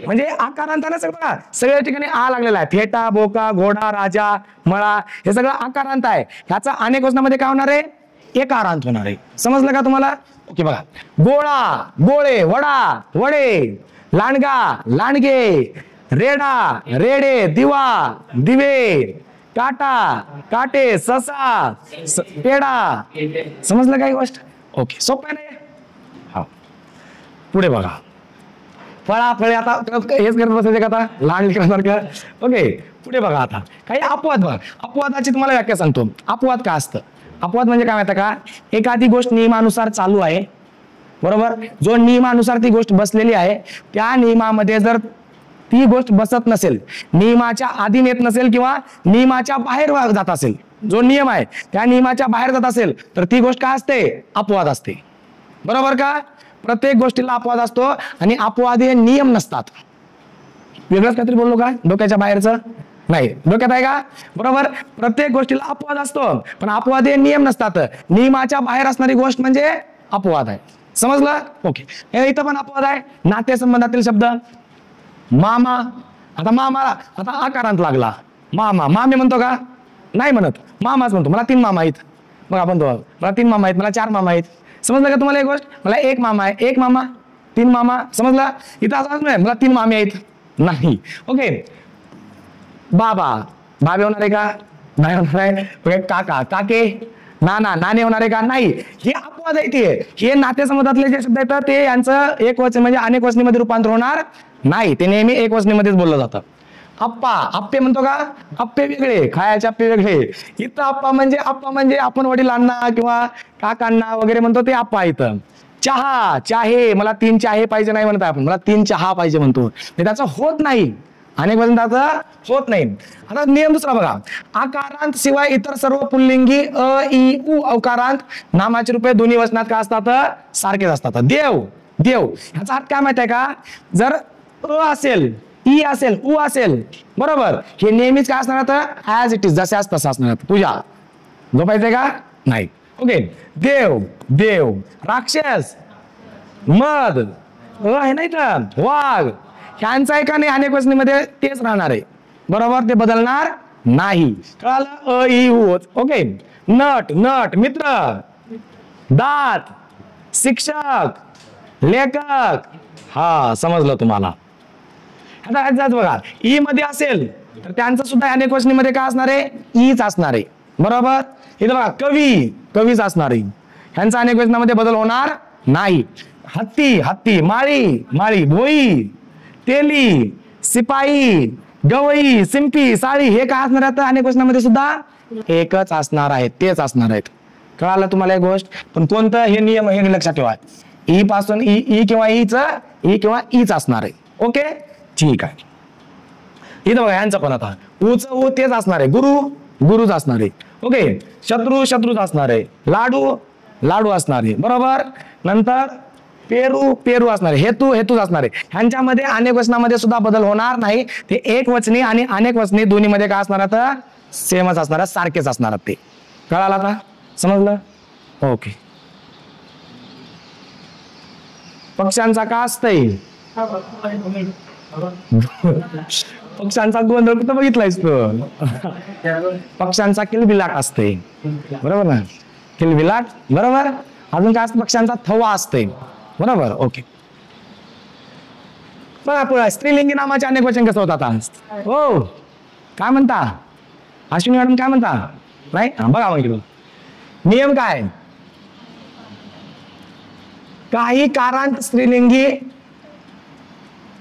म्हणजे आकारांताना सगळं सगळ्या ठिकाणी आ लागलेला आहे. फेटा, बोका, घोडा, राजा, मळा हे सगळं आकारांत आहे. ह्याचा अनेक वचनामध्ये काय होणार आहे? एकारांत होणार आहे. समजलं का तुम्हाला? ओके, बघा. गोळा, गोळे, वडा, वडे, लांडगा, लांडगे, रेडा, रेडे, दिवा, दिवे, काटा, काटे, ससा, पेडा. समजलं काही गोष्ट? ओके, सोपं नाही? हा, पुढे बघा. फळा, फळे, आता हेच करत बसायचे का आता लहान लेकरांसारखं? ओके, पुढे बघा. आता काही अपवाद. बघा, अपवादाची तुम्हाला व्याख्या सांगतो. अपवाद काय असतं? अपवाद म्हणजे काय माहिती का? एखादी गोष्ट नियमानुसार चालू आहे, बरोबर, जो नियमानुसार ती गोष्ट बसलेली आहे, त्या नियमामध्ये जर ती गोष्ट बसत नसेल, नियमाच्या अधीन येत नसेल किंवा नियमाच्या बाहेर जात असेल, जो नियम आहे त्या नियमाच्या बाहेर जात असेल, तर ती गोष्ट काय असते? अपवाद असते. बरोबर का? प्रत्येक गोष्टीला अपवाद असतो आणि अपवाद हे नियम नसतात. वेगळंच काहीतरी बोललो का? डोक्याच्या बाहेरचं नाही, डोक्यात आहे का? बरोबर, प्रत्येक गोष्टीला अपवाद असतो, पण अपवाद हे नियम नसतात. नियमाच्या बाहेर असणारी गोष्ट म्हणजे अपवाद आहे. समजलं? ओके, इथं पण अपवाद आहे. नातेसंबंधातील शब्द. मामा, आता मामाला आता आकारांत लागला. मामा, मामे म्हणतो का? नाही म्हणत, मामाच म्हणतो. मला 3 मामा आहेत. मग आपण मला 3 मामा आहेत, मला 4 मामा आहेत. समजलं का तुम्हाला एक गोष्ट? मला 1 मामा आहे, 1 मामा, 3 मामा. समजलं? इथं असं नाही मला 3 मामे आहेत, नाही. ओके. बाबा बाबे होणार आहे का? नाही होणार आहे. काका काके, नाना नाणे होणार आहे का? नाही. हे अपवाद आहे. ते हे नातेसंबंधातले जे शब्द येतात ते यांचं एक वचन म्हणजे अनेक वचनीमध्ये रूपांतर होणार नाही. ते नेहमी एक वचनीमध्येच बोललं जातं. अप्पा, आप्पे म्हणतो का? आप्पे वेगळे, खायचे आप्पे वेगळे. इथं आप्पा म्हणजे आपण वडिलांना किंवा काकांना वगैरे म्हणतो ते आप्पा. इथं चहा, चाहे, मला 3 चाहे पाहिजे नाही म्हणत आपण, मला 3 चहा पाहिजे म्हणतो. त्याचं होत नाही, अनेक वचनाचं होत नाही. आता नियम दुसरा बघा. आकारांत शिवाय इतर सर्व पुल्लिंगी अ इ उ अवकारांत नामाचे रूपे दोन्ही वचनात काय असतात? सारखेच असतात. देव, देव ह्याचा अर्थ काय माहिती आहे का? जर अ असेल, ई असेल, उ असेल, बरोबर, हे नेहमीच काय असणार? ऍज इट इज, जसे असतं तसं असणार. पूजा झोपायचंय का? नाही. ओके. देव, देव. राक्षस, मद, आहे नाही तर वाघ, ह्यांचा आहे का नाही अनेक वचनीमध्ये तेच राहणार आहे, बरोबर, ते बदलणार नाही. कळालं? अ इ उ. ओके. नट, नट मित्र, दात, शिक्षक, लेखक. हा, समजलं तुम्हाला? आता बघा, ई मध्ये असेल तर त्यांचं सुद्धा अनेक वचनीमध्ये काय असणार आहे? ईच असणार आहे, बरोबर. इथं बघा, कवी, कवीच असणार आहे. ह्यांचा अनेक वचनामध्ये बदल होणार नाही. हत्ती, हत्ती. माळी, माळी. भोई, तेली, शिपाई, गवई, शिंपी, साळी. हे काय असणार आहे? अनेक वचनामध्ये सुद्धा एकच असणार आहेत, तेच असणार आहेत. कळालं तुम्हाला एक गोष्ट? पण कोणतं हे नियम हे लक्षात ठेवा. ई पासून ई किंवा ईच असणार आहे. ओके, ठीक आहे. इथं बघा यांचं पण आता उच उ तेच असणार आहे. गुरु, गुरुच असणार आहे. ओके. शत्रू, शत्रूच असणार आहे. लाडू, लाडू असणार आहे, बरोबर. नंतर पेरू, पेरू असणार आहे. हेतू, हेतूच असणार आहे. ह्यांच्यामध्ये अनेक वचनामध्ये सुद्धा बदल होणार नाही. ते एक वचनी आणि अनेक वचनी दोन्हीमध्ये काय असणार? आता सेमच असणार, सारखेच असणार ते. कळालं आता? समजलं? ओके. पक्ष्यांचा का असतंय? पक्ष्यांचा गोंधळ कुठं बघितलायस तू? पक्ष्यांचा किलबिलाट असते, बरोबर ना? किलबिलाट, बरोबर. अजून काय असतं? पक्ष्यांचा थवा असते, बरोबर. ओके. बघा, स्त्रीलिंगी नामाचे अनेक वचन कसं होतात? हो, काय म्हणता अश्विनी मॅडम? काय म्हणता? नाही? बघा मग नियम काय? काही कारांत स्त्रीलिंगी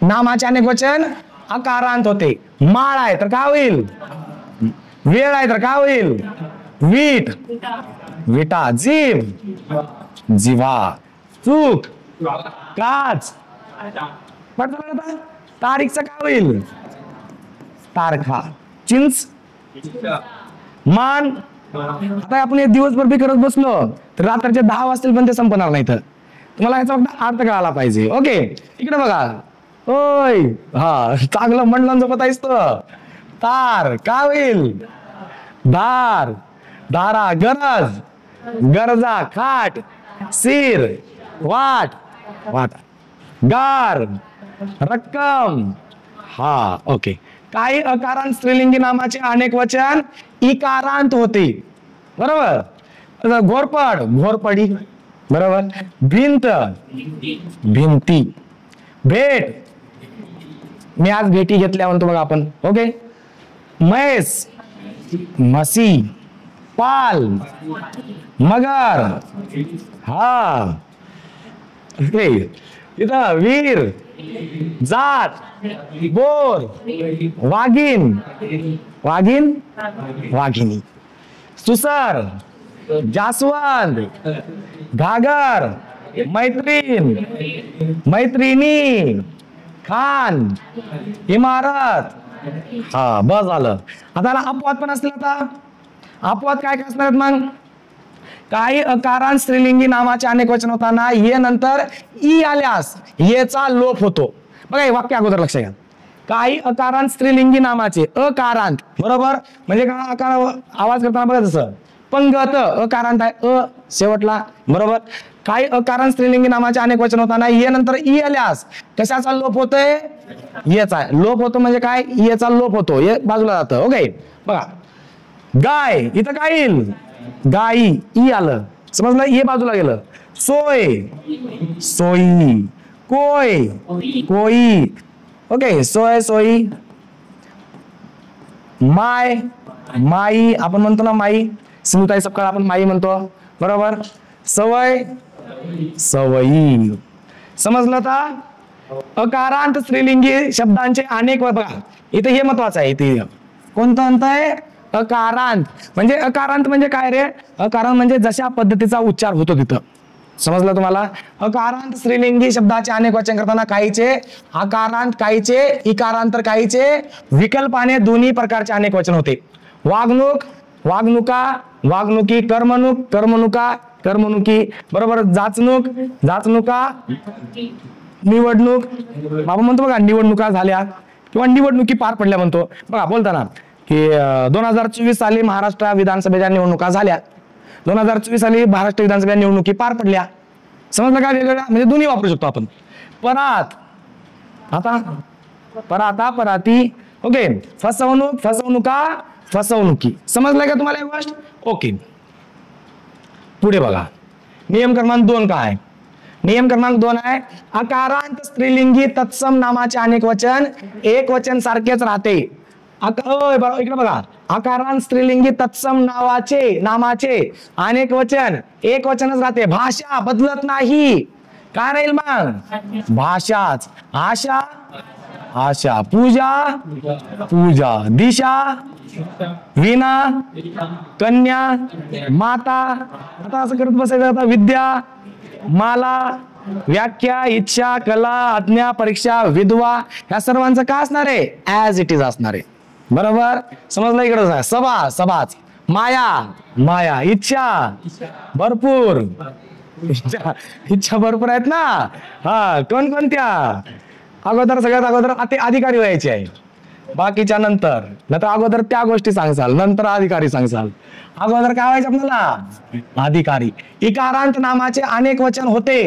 नामाचे अनेक वचन अकारांत होते. माळ आहे तर काय होईल? वेळ आहे तर काय होईल? वीट, विटा. जीव, जिवा. चूक, काच. तारीखचं काय होईल? तारखा. चिंच, मान. आता आपण हे दिवसभर बी करत बसलो तर रात्रीचे 10 वाजतील पण ते संपणार नाही. तर तुम्हाला याचा फक्त अर्थ कळायला पाहिजे. ओके, इकडे बघा. होय, हा, चांगलं म्हणलं झोपत आहेस तो. तार काय होईल? दार, दारा. गरज, गरजा. खाट, सिर, वाट, वाट. गार, रक्कम. हा, ओके. काही अकारांत स्त्रीलिंगी नामाचे अनेक वचन इकारांत होते, बरोबर. घोरपड, घोरपडी, बरोबर. भिंत, भिंती. भेट, मी आज भेटी घेतल्या म्हणतो बघा आपण. ओके. म्हैस, म्हशी. पाल, मगर. हा, इथं वीर, जात, बोर, वाघीण, वाघीण, वाघिणी. सुसर, जास्वंद, घागर, मैत्रीण, मैत्रिणी. खान, इमारत. हा, बस झालं. आता अपवाद पण असतील. आता अपवाद काय काय असणार मग? काही अकारांत स्त्रीलिंगी नामाचे अनेक वचन होताना ये नंतर ई आल्यास येचा लोप होतो. बघा, हे वाक्य अगोदर लक्षात घ्या. काही अकारांत स्त्रीलिंगी नामाचे अकारांत, बरोबर, म्हणजे का आकार आवाज करताना बघा तसं. पंगत अकारांत आहे, अ शेवटला, बरोबर. काही अकारांत स्त्रीलिंगी नामाचे अनेक वचन होताना ये नंतर ई आल्यास कशाचा लोप होतोय? येचा लोप होतो. म्हणजे काय? येचा लोप होतो, ये बाजूला जातं. ओके, बघा. गाय इथं काय येईल? गाई, ई आलं, समजलं? ये बाजूला गेलं. सोय, सोयी. कोय, कोई. ओके, सोय, सोयी. माय, माई, आपण म्हणतो ना माई. सिंधुताई सपकाळ आपण माई म्हणतो, बरोबर. सवय, सवयी. समजलं का? अकारांत स्त्रीलिंगी शब्दांचे अनेक बघा इथे हे महत्वाचं आहे. इथे कोणतं अंत आहे? अकारांत. म्हणजे अकारांत म्हणजे काय रे? अकारांत म्हणजे जशा पद्धतीचा उच्चार होतो तिथं. समजलं तुम्हाला? अकारांत स्त्रीलिंगी शब्दाचे अनेक वचन करताना काहीचे आकारांत, काहीचे इकारांत, तर काहीचे विकल्पाने दोन्ही प्रकारचे अनेक वचन होते. वागणूक, वागणुका, वागणुकी. कर्मणूक, कर्मणुका, कर्मणुकी. बरोबर. जाचणूक, जाचणुका. निवडणूक, आपण म्हणतो बघा निवडणुका झाल्या किंवा निवडणुकी पार पडल्या म्हणतो बघा बोलताना की 2024 साली महाराष्ट्र विधानसभेच्या निवडणुका झाल्या. 2024 साली महाराष्ट्र विधानसभा निवडणुकी पार पडल्या. समजलं का? वेगवेगळ्या म्हणजे दोन्ही वापरू शकतो आपण. परात, आता पराता, पराती. ओके. फसवणूक, फसवणुका, फसवणुकी. समजलं का तुम्हाला एक गोष्ट? ओके. पुढे बघा नियम क्रमांक 2 काय? नियम क्रमांक 2 आहे अकारांत स्त्रीलिंगी तत्सम नामाचे अनेक वचन एक वचन सारखेच राहते. इकडे बघा अकारांत स्त्रीलिंगी तत्सम नामाचे अनेक वचन एक वचनच राहते. भाषा बदलत नाही. काय राहील मग? भाषाच. आशा, आशा. पूजा, पूजा. दिशा, विना, कन्या, माता. आता असं करत बसायचं. आता विद्या, माला, व्याख्या, इच्छा, कला, आज्ञा, परीक्षा, विधवा. ह्या सर्वांचं काय असणार आहे? ऍज इट इज असणार आहे. बरोबर. समजलं? इकडे सभा, सभाच. माया, माया. इच्छा भरपूर, इच्छा भरपूर आहेत ना. हा, कोणकोणत्या? अगोदर सगळ्यात अगोदर अधिकारी व्हायचे आहे. बाकीच्या नंतर अगोदर त्या गोष्टी सांगसाल, नंतर अधिकारी सांगसाल. अगोदर काय व्हायचं आपल्याला? अधिकारी. इकारांत नामाचे अनेक वचन होते.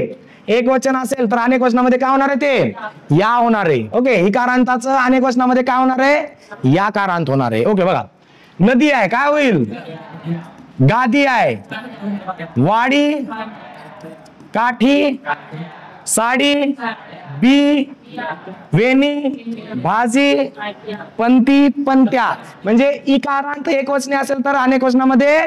एक वचन असेल तर अनेक वचनामध्ये काय होणार आहे? ते या होणार आहे. ओके. इकारांताचं अनेक वचनामध्ये काय होणार आहे? याकारांत होणार आहे. ओके. बघा नदी आहे, काय होईल? गादी आहे. वाडी, काठी, साडी, बी, वेणी, भाजी, पंथी, पंथ्या. म्हणजे इकारांत एक वचने असेल तर अनेक वचनामध्ये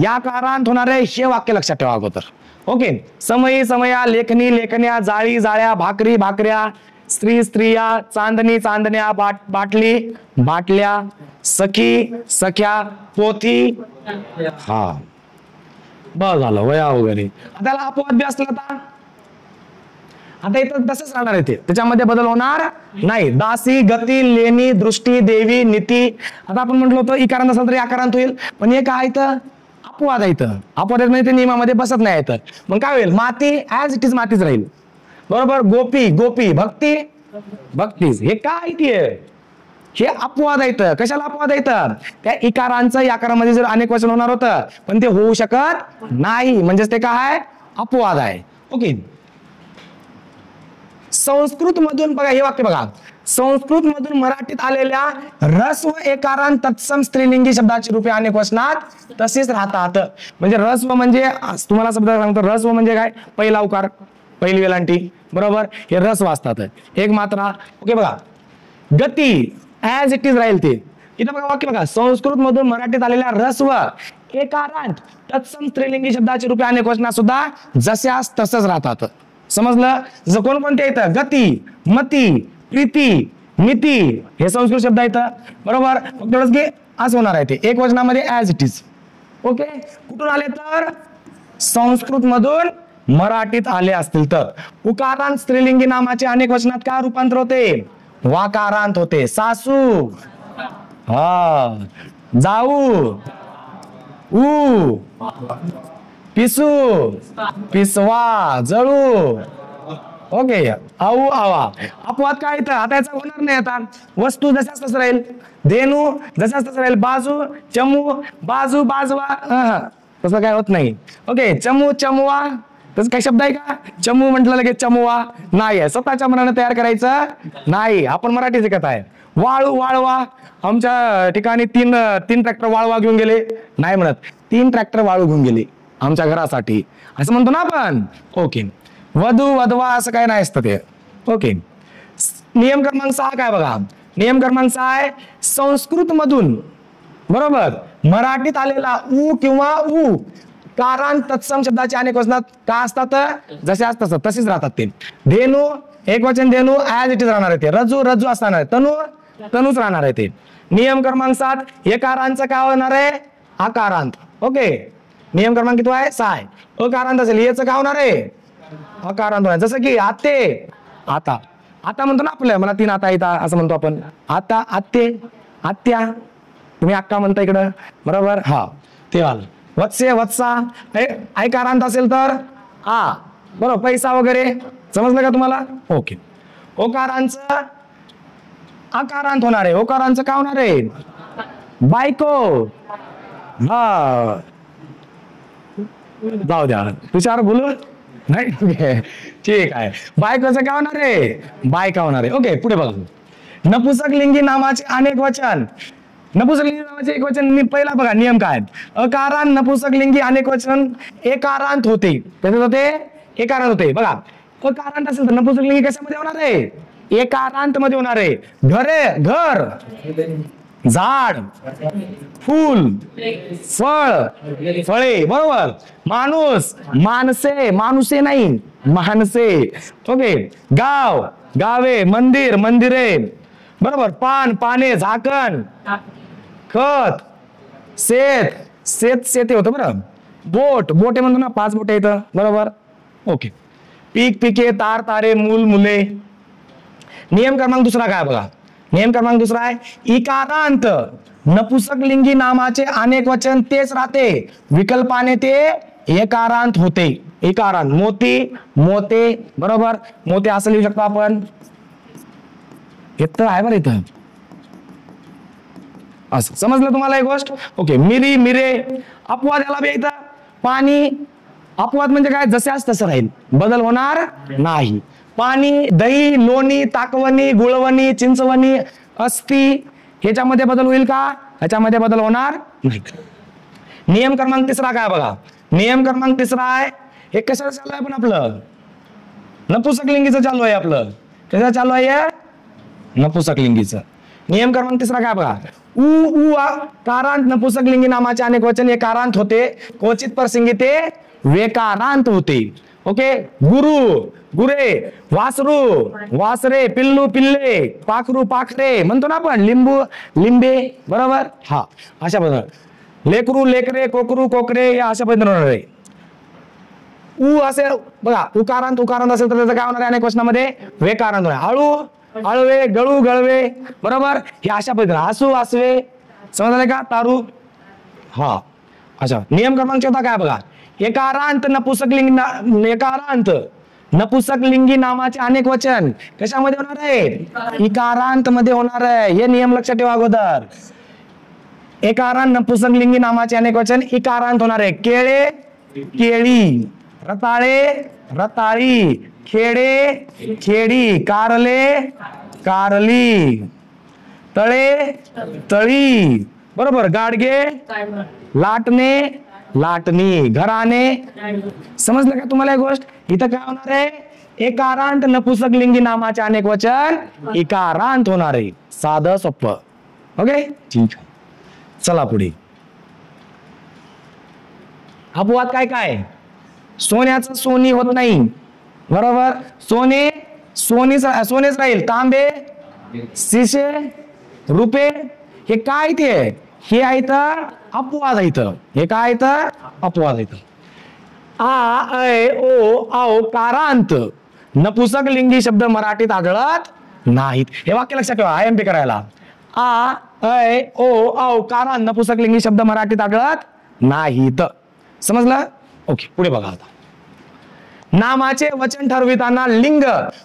याकारांत होणार आहे. हे वाक्य लक्षात ठेवा अगोदर. ओके. समयी, समया. लेखनी, लेखन्या. जाळी, जाळ्या. भाकरी, भाकऱ्या. स्त्री, स्त्रिया. चांदणी, चांदण्या. बाटली, बाटल्या. सखी, सख्या. पोथी. हा बस झालं. वया वगैरे. त्याला अपवाद बी असला आता इथं तसंच राहणार आहे. त्याच्यामध्ये बदल होणार नाही. दासी, गती, लेणी, दृष्टी, देवी, नीती. आता आपण म्हटलं होतं इकारांत असेल तरी आकारांत होईल, पण हे काय इथं अपवाद आहे. इथं अपवाद म्हणजे ते नियमामध्ये बसत नाही. तर मग काय होईल? माती ऍज इट इज मातीच राहील. बरोबर. गोपी, गोपी. भक्ती, भक्तीच. हे काय ते? हे अपवाद आहेत. कशाला अपवाद आहेत? त्या इकारांचं याकारामध्ये जर अनेक वचन होणार होतं पण ते होऊ शकत नाही. म्हणजेच ते काय? अपवाद आहे. ओके. संस्कृत मधून बघा हे वाक्य बघा. संस्कृत मधून मराठीत आलेल्या रस्व एकारांत तत्सम स्त्रीलिंगी शब्दाची रूपे अनेक वचनात तसेच राहतात. म्हणजे रस्व म्हणजे तुम्हाला शब्द सांगतो. रस्व म्हणजे काय? पहिला उकार, पहिली वेलांटी. बरोबर. हे रस्व असतात. एक मात्रा. ओके. बघा गती ऍज इट इज राहील. ते इथं बघा वाक्य बघा. संस्कृत मधून मराठीत आलेल्या रस्व एकारांत तत्सम स्त्रीलिंगी शब्दाची रूपे अनेक वचनात सुद्धा जशास तसंच राहतात. समजलं? जर कोणकोणते येतं? गती, मती, प्रीती, मिती. हे संस्कृत शब्द आहेत. बरोबर. फक्त एवढंच की असं होणार आहे ते एक वचनामध्ये ऍज इट इज. ओके. कुठून आले तर? संस्कृत मधून मराठीत आले असतील तर. उकारांत स्त्रीलिंगी नामाचे अनेक वचनात काय रूपांतर होते? वाकारांत होते. सासू, हा, जाऊ, ऊ, पिसू, पिसवा, जळू. ओके. आऊ, आवा. अपवाद काय येतं? आता याचा होणार नाही. आता वस्तू जशाच तसं राहील. धेनू जशाच तसं राहील. बाजू, चमू, बाजू, बाजवा. तसं काय होत नाही. ओके. चमू, चमवा. तसं काही शब्द आहे का? चमू म्हटलं लगेच चमवा नाही आहे. स्वतःच्या मनाने तयार करायचं नाही. आपण मराठी शिकत आहे. वाळू, वाळवा. आमच्या ठिकाणी तीन ट्रॅक्टर वाळवा घेऊन गेले, नाही म्हणत 3 ट्रॅक्टर वाळू घेऊन गेले आमच्या घरासाठी, असं म्हणतो ना आपण. ओके, वधू वधवा असं काय नाही असतं ते. ओके, नियम क्रमांक 6 काय बघा. नियम क्रमांक 6 आहे, संस्कृत मधून बरोबर मराठीत आलेला उ किंवा उ कारांत तत्सम शब्दाचे अनेक वचनात का असतात, जसे असतात तसेच राहतात ते. धेनू एक वचन धेनू ऍज इट इज राहणार आहे ते. रजू रज्जू असणार आहे. तनू तनूच राहणार आहे ते. नियम क्रमांक 7, एकारांचं काय होणार आहे, आकारांत. ओके, नियम क्रमांक किती आहे, 6 आहे. अकारांत असेल याचं काय होणार आहे, अकारांत होणार. जसं की आते, आता आता म्हणतो ना आपल्या, मला 3 आता येतात असं म्हणतो आपण. आता आत्ते आत्या, तुम्ही अक्का म्हणता इकडं बरोबर. हा ते आलं. वत्से वत्सा ऐकारांत असेल तर आ बरोबर, पैसा वगैरे. समजलं का तुम्हाला. ओके, ओकारांचं आकारांत होणार आहे. ओकारांचं काय होणार आहे, बायको. हा जाऊ द्या, तुझ्यावर बोलू नाही. ठीक आहे, बायकोचं काय होणार आहे, बायका होणार आहे. ओके, पुढे बघा. नपुसक लिंगी नामाचे अनेक वचन. नपुसक लिंगी नामाचे एक वचन मी पहिला बघा नियम काय. अकारांत नपुसक लिंगी अनेक वचन एकारांत होते. कसे होते, एकारांत होते. बघा, अकारांत असेल तर नपुसक लिंगी कशामध्ये होणार आहे, एकारांत मध्ये होणार आहे. घरे घर, झाड, फूल, फळ फळे बरोबर. माणूस माणसे, माणुसे नाही माणसे. ओके, गाव गावे, मंदिर मंदिरे बरोबर. पान पाने, झाकण, खत, शेत शेत शेते होतं बरं. बोट बोटे म्हणतो ना, 5 बोटे येतं बरोबर. ओके, पीक पिके, तार तारे, मूल मुले. नियम क्रमांक 2 काय बघा. नियम क्रमांक 2 आहे, इकारांत नपुसक लिंगी नामाचे अनेक वचन तेच राहते, विकल्पाने ते एकारांत होते. एकारांत मोती मोते बरोबर. मोते असं लिहू शकतो आपण, येतं आहे बरं इथं. असं समजलं तुम्हाला एक गोष्ट. ओके, मिरी मिरे. अपवाद याला बी येतं, पाणी. अपवाद म्हणजे काय, जसे असं तसं राहील, बदल होणार नाही. पाणी, दही, लोणी, ताकवणी, गुळवणी, चिंचवणी, अस्ती ह्याच्यामध्ये बदल होईल का, ह्याच्यामध्ये बदल होणार नाही. नियम क्रमांक 3 काय बघा. नियम क्रमांक 3 आहे, हे कशाला चालू आहे पण आपलं, नपुसक लिंगीचं चालू आहे आपलं. कसं चालू आहे, नपुसक लिंगीचं. नियम क्रमांक 3 काय बघा. उ उ कारांत नपुसक लिंगी नामाचे अनेक वचन एकारांत होते, क्वचित प्रसंगी ते वेकारांत होते. ओके, गुरु गुरे, वासरू वासरे, पिल्लू पिल्ले, पाखरू पाखरे म्हणतो ना आपण, लिंबू लिंबे बरोबर. हा अशा पद्धतीने. लेकरू लेकरे, कोकरू कोकरे या अशा पद्धतीने होणार आहे. उ असे बघा, उकारांत उकारांत असेल तर त्याचं काय होणार आहे, अनेक वचनामध्ये वेकारांत होणार. आळू आळवे, गळू गळवे बरोबर. हे अशा पद्धतीने. आसू आसवे, समजले का, तारू. हा अच्छा. नियम क्रमांक 14 काय बघा. एकारांत नपुसक लिंगी, एकारांत नपुसक लिंगी नामाचे अनेक वचन कशामध्ये होणार आहे, इकारांत मध्ये होणार आहे. हे नियम लक्षात ठेवा अगोदर. एकारांत नपुसक लिंगी नामाचे अनेक वचन इकारांत होणार आहे. केळे केळी, रताळे रताळी, खेडे खेडी, कारले कारली, तळे तळी बरोबर. गाडगे लाटणे लाटणी, घराने. समजलं का तुम्हाला एक गोष्ट. इथं काय होणार आहे, एकारांत नपुसक लिंगी नामाचे अनेक वचन इकारांत होणार आहे. साधं सोपं. ओके ठीक आहे, चला पुढे. अपवाद काय काय. सोन्याचं सोनी होत नाही बरोबर. सोने सोनेच राहील. तांबे शिसे रुपे हे काय ते, हे आहे तर अपवाद आहे. हे काय तर अपवाद आहे. आ ऐ ओ औ कारांत नपुसक लिंगी शब्द मराठीत आढळत नाहीत. हे वाक्य लक्षात ठेवा IMP करायला. आ ऐ ओ औ कारांत नपुसक लिंगी शब्द मराठीत आढळत नाहीत. समजलं. ओके पुढे बघा. आता नामाचे वचन ठरविताना लिंग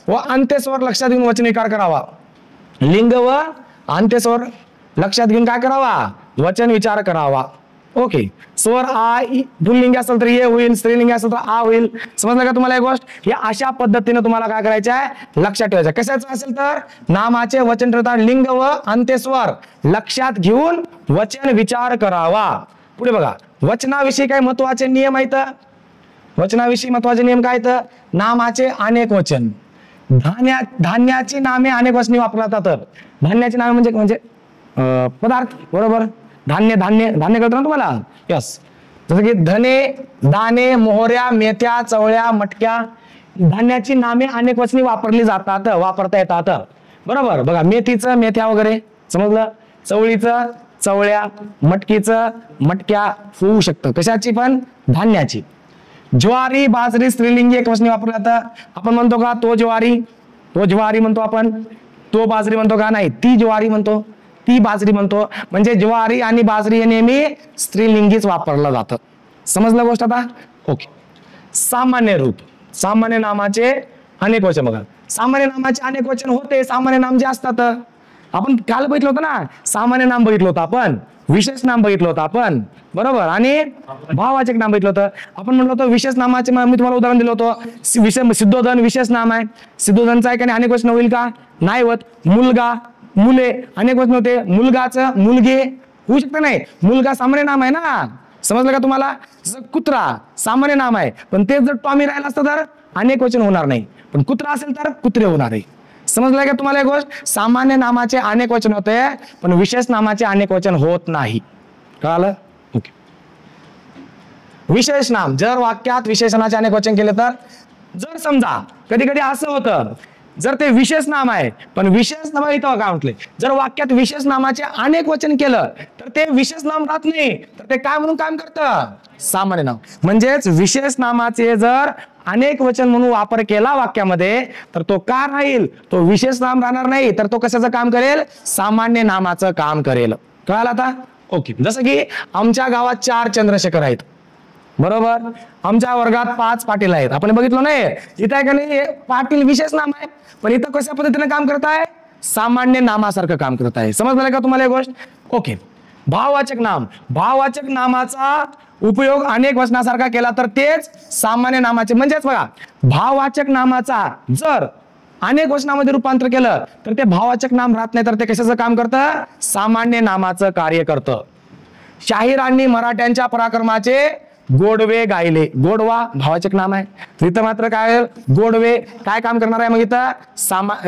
व अंत्यस्वर लक्षात घेऊन वचनिकार करावा. लिंग व अंत्यस्वर लक्षात घेऊन काय करावा, वचन विचार करावा. ओके. स्वर आ पुल्लिंगी असेल तर ये होईल, स्त्रीलिंगी असेल तर आ होईल. समजलं का तुम्हाला एक गोष्ट? हे अशा पद्धतीने तुम्हाला काय करायचं आहे, लक्षात ठेवायचं. कशाचं असेल तर नामाचे वचन ठरवतात लिंग व अंत्यस्वर लक्षात घेऊन वचन विचार करावा. पुढे बघा, वचनाविषयी काय महत्वाचे नियम आहेत. वचनाविषयी महत्वाचे नियम काय आहेत? नामाचे अनेक वचन, धान्याची नामे अनेक वचनी वापरतात. धान्याची नामे म्हणजे पदार्थ, बरोबर. धान्य धान्य धान्य कळतं ना तुम्हाला? यस. जसं की धने, दाणे, मोहऱ्या, मेथ्या, चवळ्या, मटक्या. धान्याची नामे अनेक वचनी वापरली जातात, वापरता येतात. बरोबर. बघा, मेथीचं मेथ्या वगैरे, समजलं. चवळीचं चवळ्या, मटकीचं मटक्या होऊ शकतं. कशाची पण? धान्याची. ज्वारी, बाजरी स्त्रीलिंगी एक वचनी वापरलं जातं. आपण म्हणतो का तो ज्वारी? तो ज्वारी म्हणतो आपण. तो बाजरी म्हणतो का? नाही, ती ज्वारी म्हणतो, ती बाजरी म्हणतो. म्हणजे ज्वारी आणि बाजरी हे नेहमी स्त्रीलिंगीच वापरलं जातं. समजलं गोष्ट आता? ओके. सामान्य रूप, सामान्य नामाचे अनेक वचन. बघा, सामान्य नामाचे अनेक वचन होते. सामान्य नाम जे असतात, आपण काल बघितलं होतं ना, सामान्य नाम बघितलं होतं आपण, विशेष नाम बघितलं होतं आपण, बरोबर, आणि भाववाचक नाम बघितलं होतं. आपण म्हटलं होतं विशेष नामाचे मी तुम्हाला उदाहरण दिलं होतं. सिद्धोधन विशेष नाम आहे. सिद्धोधनचं आहे का अनेक वचन होईल का? नाही होत. मुलगा, मुले अनेक वचन होते. मुलगाचं मुलगे होऊ शकतं नाही. मुलगा सामान्य नाम आहे ना. समजलं का तुम्हाला? जसं कुत्रा सामान्य नाम आहे, पण ते जर टॉमी राहिला असतं तर अनेक वचन होणार नाही, पण कुत्रा असेल तर कुत्रे होणार आहे. समजलं का तुम्हाला एक गोष्ट? सामान्य नामाचे अनेक वचन होते, पण विशेष नामाचे अनेक वचन होत नाही. कळालं? ओके. विशेष नाम, जर वाक्यात विशेषणाचे अनेक वचन केले तर, जर समजा कधी कधी असं होतं, जर ते विशेष नाम आहे पण विशेष नाम इथं काय म्हटले, जर वाक्यात विशेष नामाचे अनेक वचन केलं तर ते विशेष नाम राहत नाही, तर ते काय म्हणून काम करतं? सामान्य नाम. म्हणजेच विशेष नामाचे जर अनेक वचन म्हणून वापर केला वाक्यामध्ये तर तो का राहील? तो विशेष नाम राहणार नाही, तर तो कशाचं काम करेल? सामान्य नामाचं काम करेल. कळालं आता? ओके. जसं की आमच्या गावात 4 चंद्रशेखर आहेत, बरोबर. आमच्या वर्गात 5 पाटील आहेत. आपण बघितलं नाही, इथं आहे का नाही, पाटील विशेष नाम आहे, पण इथं कशा पद्धतीने काम करत आहे? सामान्य नामासारखं काम करत आहे. समजलं का तुम्हाला एक गोष्ट? ओके. भाववाचक नाम, भाववाचक नामाचा उपयोग अनेक वचनासारखा केला तर तेच सामान्य नामाचे. म्हणजेच बघा, भाववाचक नामाचा जर अनेक वचनामध्ये रूपांतर केलं तर ते भाववाचक नाम राहत नाही, तर ते कशाचं काम करतं? सामान्य नामाचं कार्य करतं. शाहिरांनी मराठ्यांच्या पराक्रमाचे गोडवे गायले. गोडवा भाववाचक नाम आहे, इथं मात्र काय? गोडवे काय काम करणार आहे? मग इथं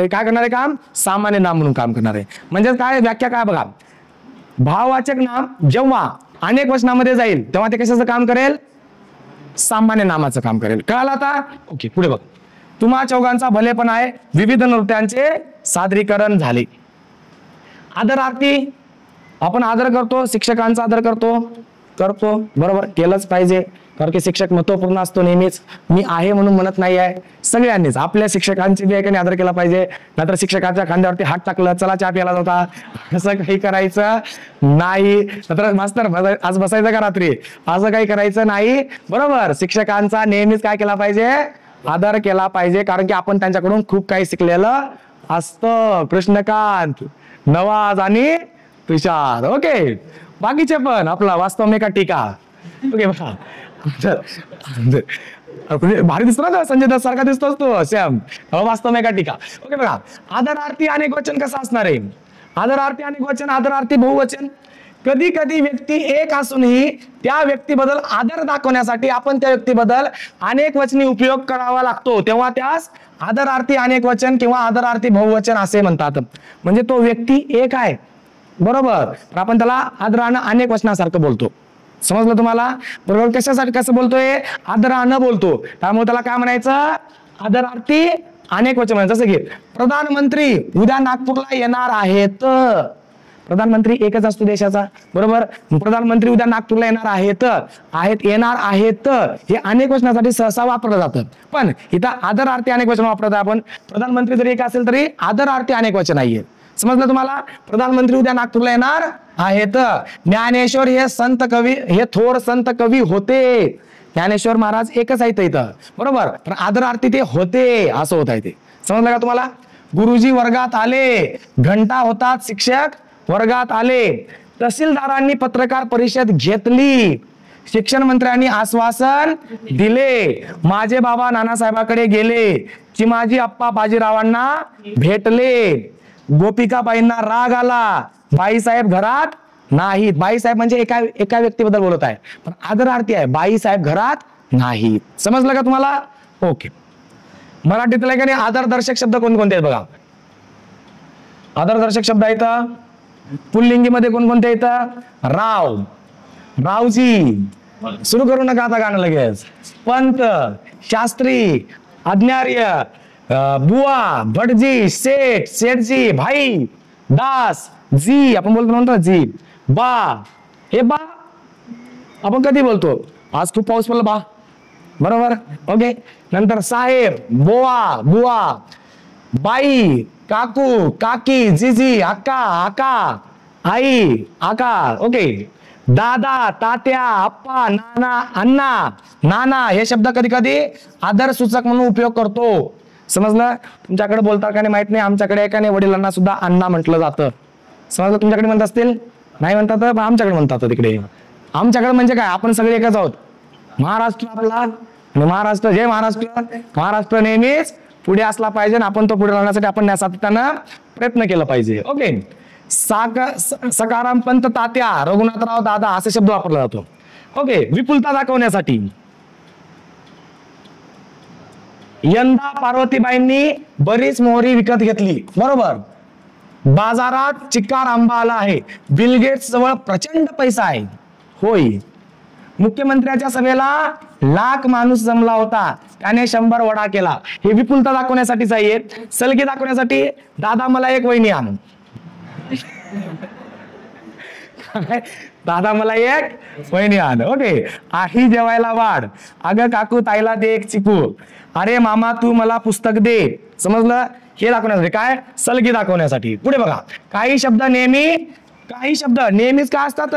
काय करणार आहे काम? सामान्य नाम म्हणून काम करणार आहे. म्हणजे काय व्याख्या काय बघा, भाववाचक नाम जेव्हा अनेक वचनामध्ये जाईल तेव्हा ते कशाचं काम करेल? सामान्य नामाचं काम करेल. कळालं आता? ओके. पुढे बघ, तुम्हा चौघांचा भलेपण आहे. विविध नृत्यांचे सादरीकरण झाले. आदरार्थी, आपण आदर करतो, शिक्षकांचा आदर करतो, बरोबर, केलंच पाहिजे, कारण की शिक्षक महत्वपूर्ण असतो नेहमीच. मी आहे म्हणून म्हणत नाही आहे, सगळ्यांनीच आपल्या शिक्षकांची बी एकाने आदर केला पाहिजे. नाहीतर शिक्षकाच्या खांद्यावरती हात टाकलं, चला चहा प्यायला जाता, असं काही करायचं नाही. नंतर मास्तर आज बसायचं का रात्री, असं काही करायचं नाही, बरोबर. शिक्षकांचा नेहमीच काय केला पाहिजे? आदर केला पाहिजे, कारण की आपण त्यांच्याकडून खूप काही शिकलेलं असतं. कृष्णकांत, नवाज आणि तुषार. ओके. बाकीचे पण आपला वास्तव में का टीका. ओके. बघा, भारी दिसतो ना संजय दत्त सारखा दिसतोच तो सॅम, वास्तव में का टीका. ओके. बघा, आदरार्थी अनेक वचन कसं असणार आहे? आदरार्थी अनेक वचन, आदरार्थी बहुवचन. कधी कधी व्यक्ती एक असूनही त्या व्यक्तीबद्दल आदर दाखवण्यासाठी आपण त्या व्यक्तीबद्दल अनेक वचनी उपयोग करावा लागतो, तेव्हा त्यास आदरार्थी अनेक वचन किंवा आदरार्थी बहुवचन असे म्हणतात. म्हणजे तो व्यक्ती एक आहे, बरोबर, पण आपण त्याला आदरानं अनेक वचनासारखं बोलतो. समजलं तुम्हाला? बरोबर. कशासाठी कसं बोलतोय? आदरानं बोलतो, त्यामुळे त्याला काय म्हणायचं? आदरार्थी अनेक वचन म्हणायचं. जसं की प्रधानमंत्री उद्या नागपूरला येणार आहेत. प्रधानमंत्री एकच असतो देशाचा, बरोबर. प्रधानमंत्री उद्या नागपूरला येणार आहेत, येणार आहेत हे अनेक वचनासाठी सहसा वापरलं जातं. पण इथं आदरार्थी अनेक वचन वापरत आपण. प्रधानमंत्री जरी एक असेल तरी आदरार्थी अनेक वचन नाहीये. समजलं तुम्हाला? प्रधानमंत्री उद्या नागपूरला येणार आहेत. ज्ञानेश्वर हे संत कवी, हे थोर संत कवी होते. ज्ञानेश्वर महाराज एकच आहेत इथं, बरोबर, पण आदरार्थी ते होते असं होत आहे ते. समजलं का तुम्हाला? गुरुजी वर्गात आले, घंटा होतात, शिक्षक वर्गात आले. तहसीलदारांनी पत्रकार परिषद घेतली, शिक्षण मंत्र्यांनी आश्वासन दिले, माझे बाबा नानासाहेबांकडे गेले, चिमाजी अप्पा बाजीरावांना भेटले, गोपिकाबाईंना राग आला, बाईसाहेब घरात नाहीत. बाईसाहेब म्हणजे एका व्यक्तीबद्दल बोलत आहे, पण आदरार्थी आहे, बाईसाहेब घरात नाहीत. समजलं का तुम्हाला? ओके. मराठीतला आहे का नाही आदरदर्शक शब्द कोणकोणते आहेत बघा. आदरदर्शक शब्द आहेत पुल्लिंगीमध्ये कोणकोणते आहेत? राव, रावजी, सुरू करू नका आता गाणं लगेच, पंत, शास्त्री, आज्ञार्य, बुवा, भटजी, सेठ, सेठजी, भाई, दास, जी आपण बोलतो म्हणतो जी, बा. हे बा आपण कधी बोलतो? आज खूप पाऊस पडला बा, बरोबर. ओके. नंतर साहेब, बोवा, बुवा, बाई, काकू, काकी, जीजी, अक्का, आका, आई, आका. ओके. दादा, तात्या, आप्पा, नाना, अण्णा, नाना हे शब्द कधी कधी आदर सूचक म्हणून उपयोग करतो. समजलं? तुमच्याकडे बोलता का नाही माहित नाही, आमच्याकडे एका नाही वडिलांना सुद्धा अण्णा म्हटलं जातं. समजलं? तुमच्याकडे म्हणत असतील? नाही म्हणतात, पण आमच्याकडे म्हणतात. तिकडे आमच्याकडे म्हणजे काय, आपण सगळे एकच आहोत. महाराष्ट्र आपला, महाराष्ट्र, जय महाराष्ट्र. महाराष्ट्र नेहमीच पुढे असला पाहिजे, आपण तो पुढे राहण्यासाठी आपण सातत्यानं प्रयत्न केला पाहिजे. ओके. सकाराम, पंत, तात्या, रघुनाथराव, दादा असे शब्द वापरला जातो. ओके. विपुलता दाखवण्यासाठी यंदा पार्वतीबाईंनी बरीच मोहरी विकत घेतली, बरोबर. बाजारात चिक्कार आंबा आला आहे, बिल गेट्स जवळ प्रचंड पैसा आहे. होय. मुख्यमंत्र्याच्या सभेला लाख माणूस जमला होता, त्याने 100 वडा केला. हे विपुलता दाखवण्यासाठीच आहे. सलगी दाखवण्यासाठी दादा मला एक वहिनी आण, दादा मला एक वहिनी आण. ओके. आई जेवायला वाढ, अगं काकू ताईला दे एक चिकू, अरे मामा तू मला पुस्तक दे. समजलं? हे दाखवण्यासाठी काय, सलगी दाखवण्यासाठी. पुढे बघा, काही शब्द नेहमीच काय असतात,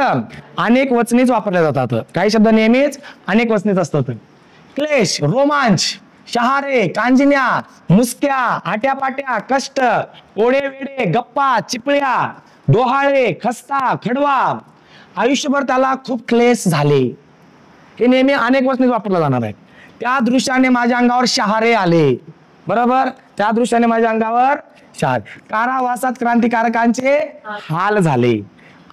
अनेक वचनीच वापरले जातात. काही शब्द नेहमीच अनेक वचनीच असतात. क्लेश, रोमांच, शहारे, कांजिन्या, मुसक्या, आट्यापाट्या, कष्ट, ओढे वेडे, गप्पा, चिपळ्या, डोहाळे, खस्ता, खडवा. आयुष्यभर त्याला खूप क्लेश झाले. हे नेहमी अनेक वचनीच वापरलं जाणार आहे. त्या दृश्याने माझ्या अंगावर शहारे आले, बरोबर. त्या दृश्याने माझ्या अंगावर शहारे. कारावासात क्रांतिकारकांचे हाल झाले,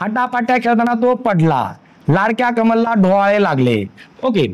आटापाट्या खेळताना तो पडला, लाडक्या कमलला डोहाळे लागले. ओके.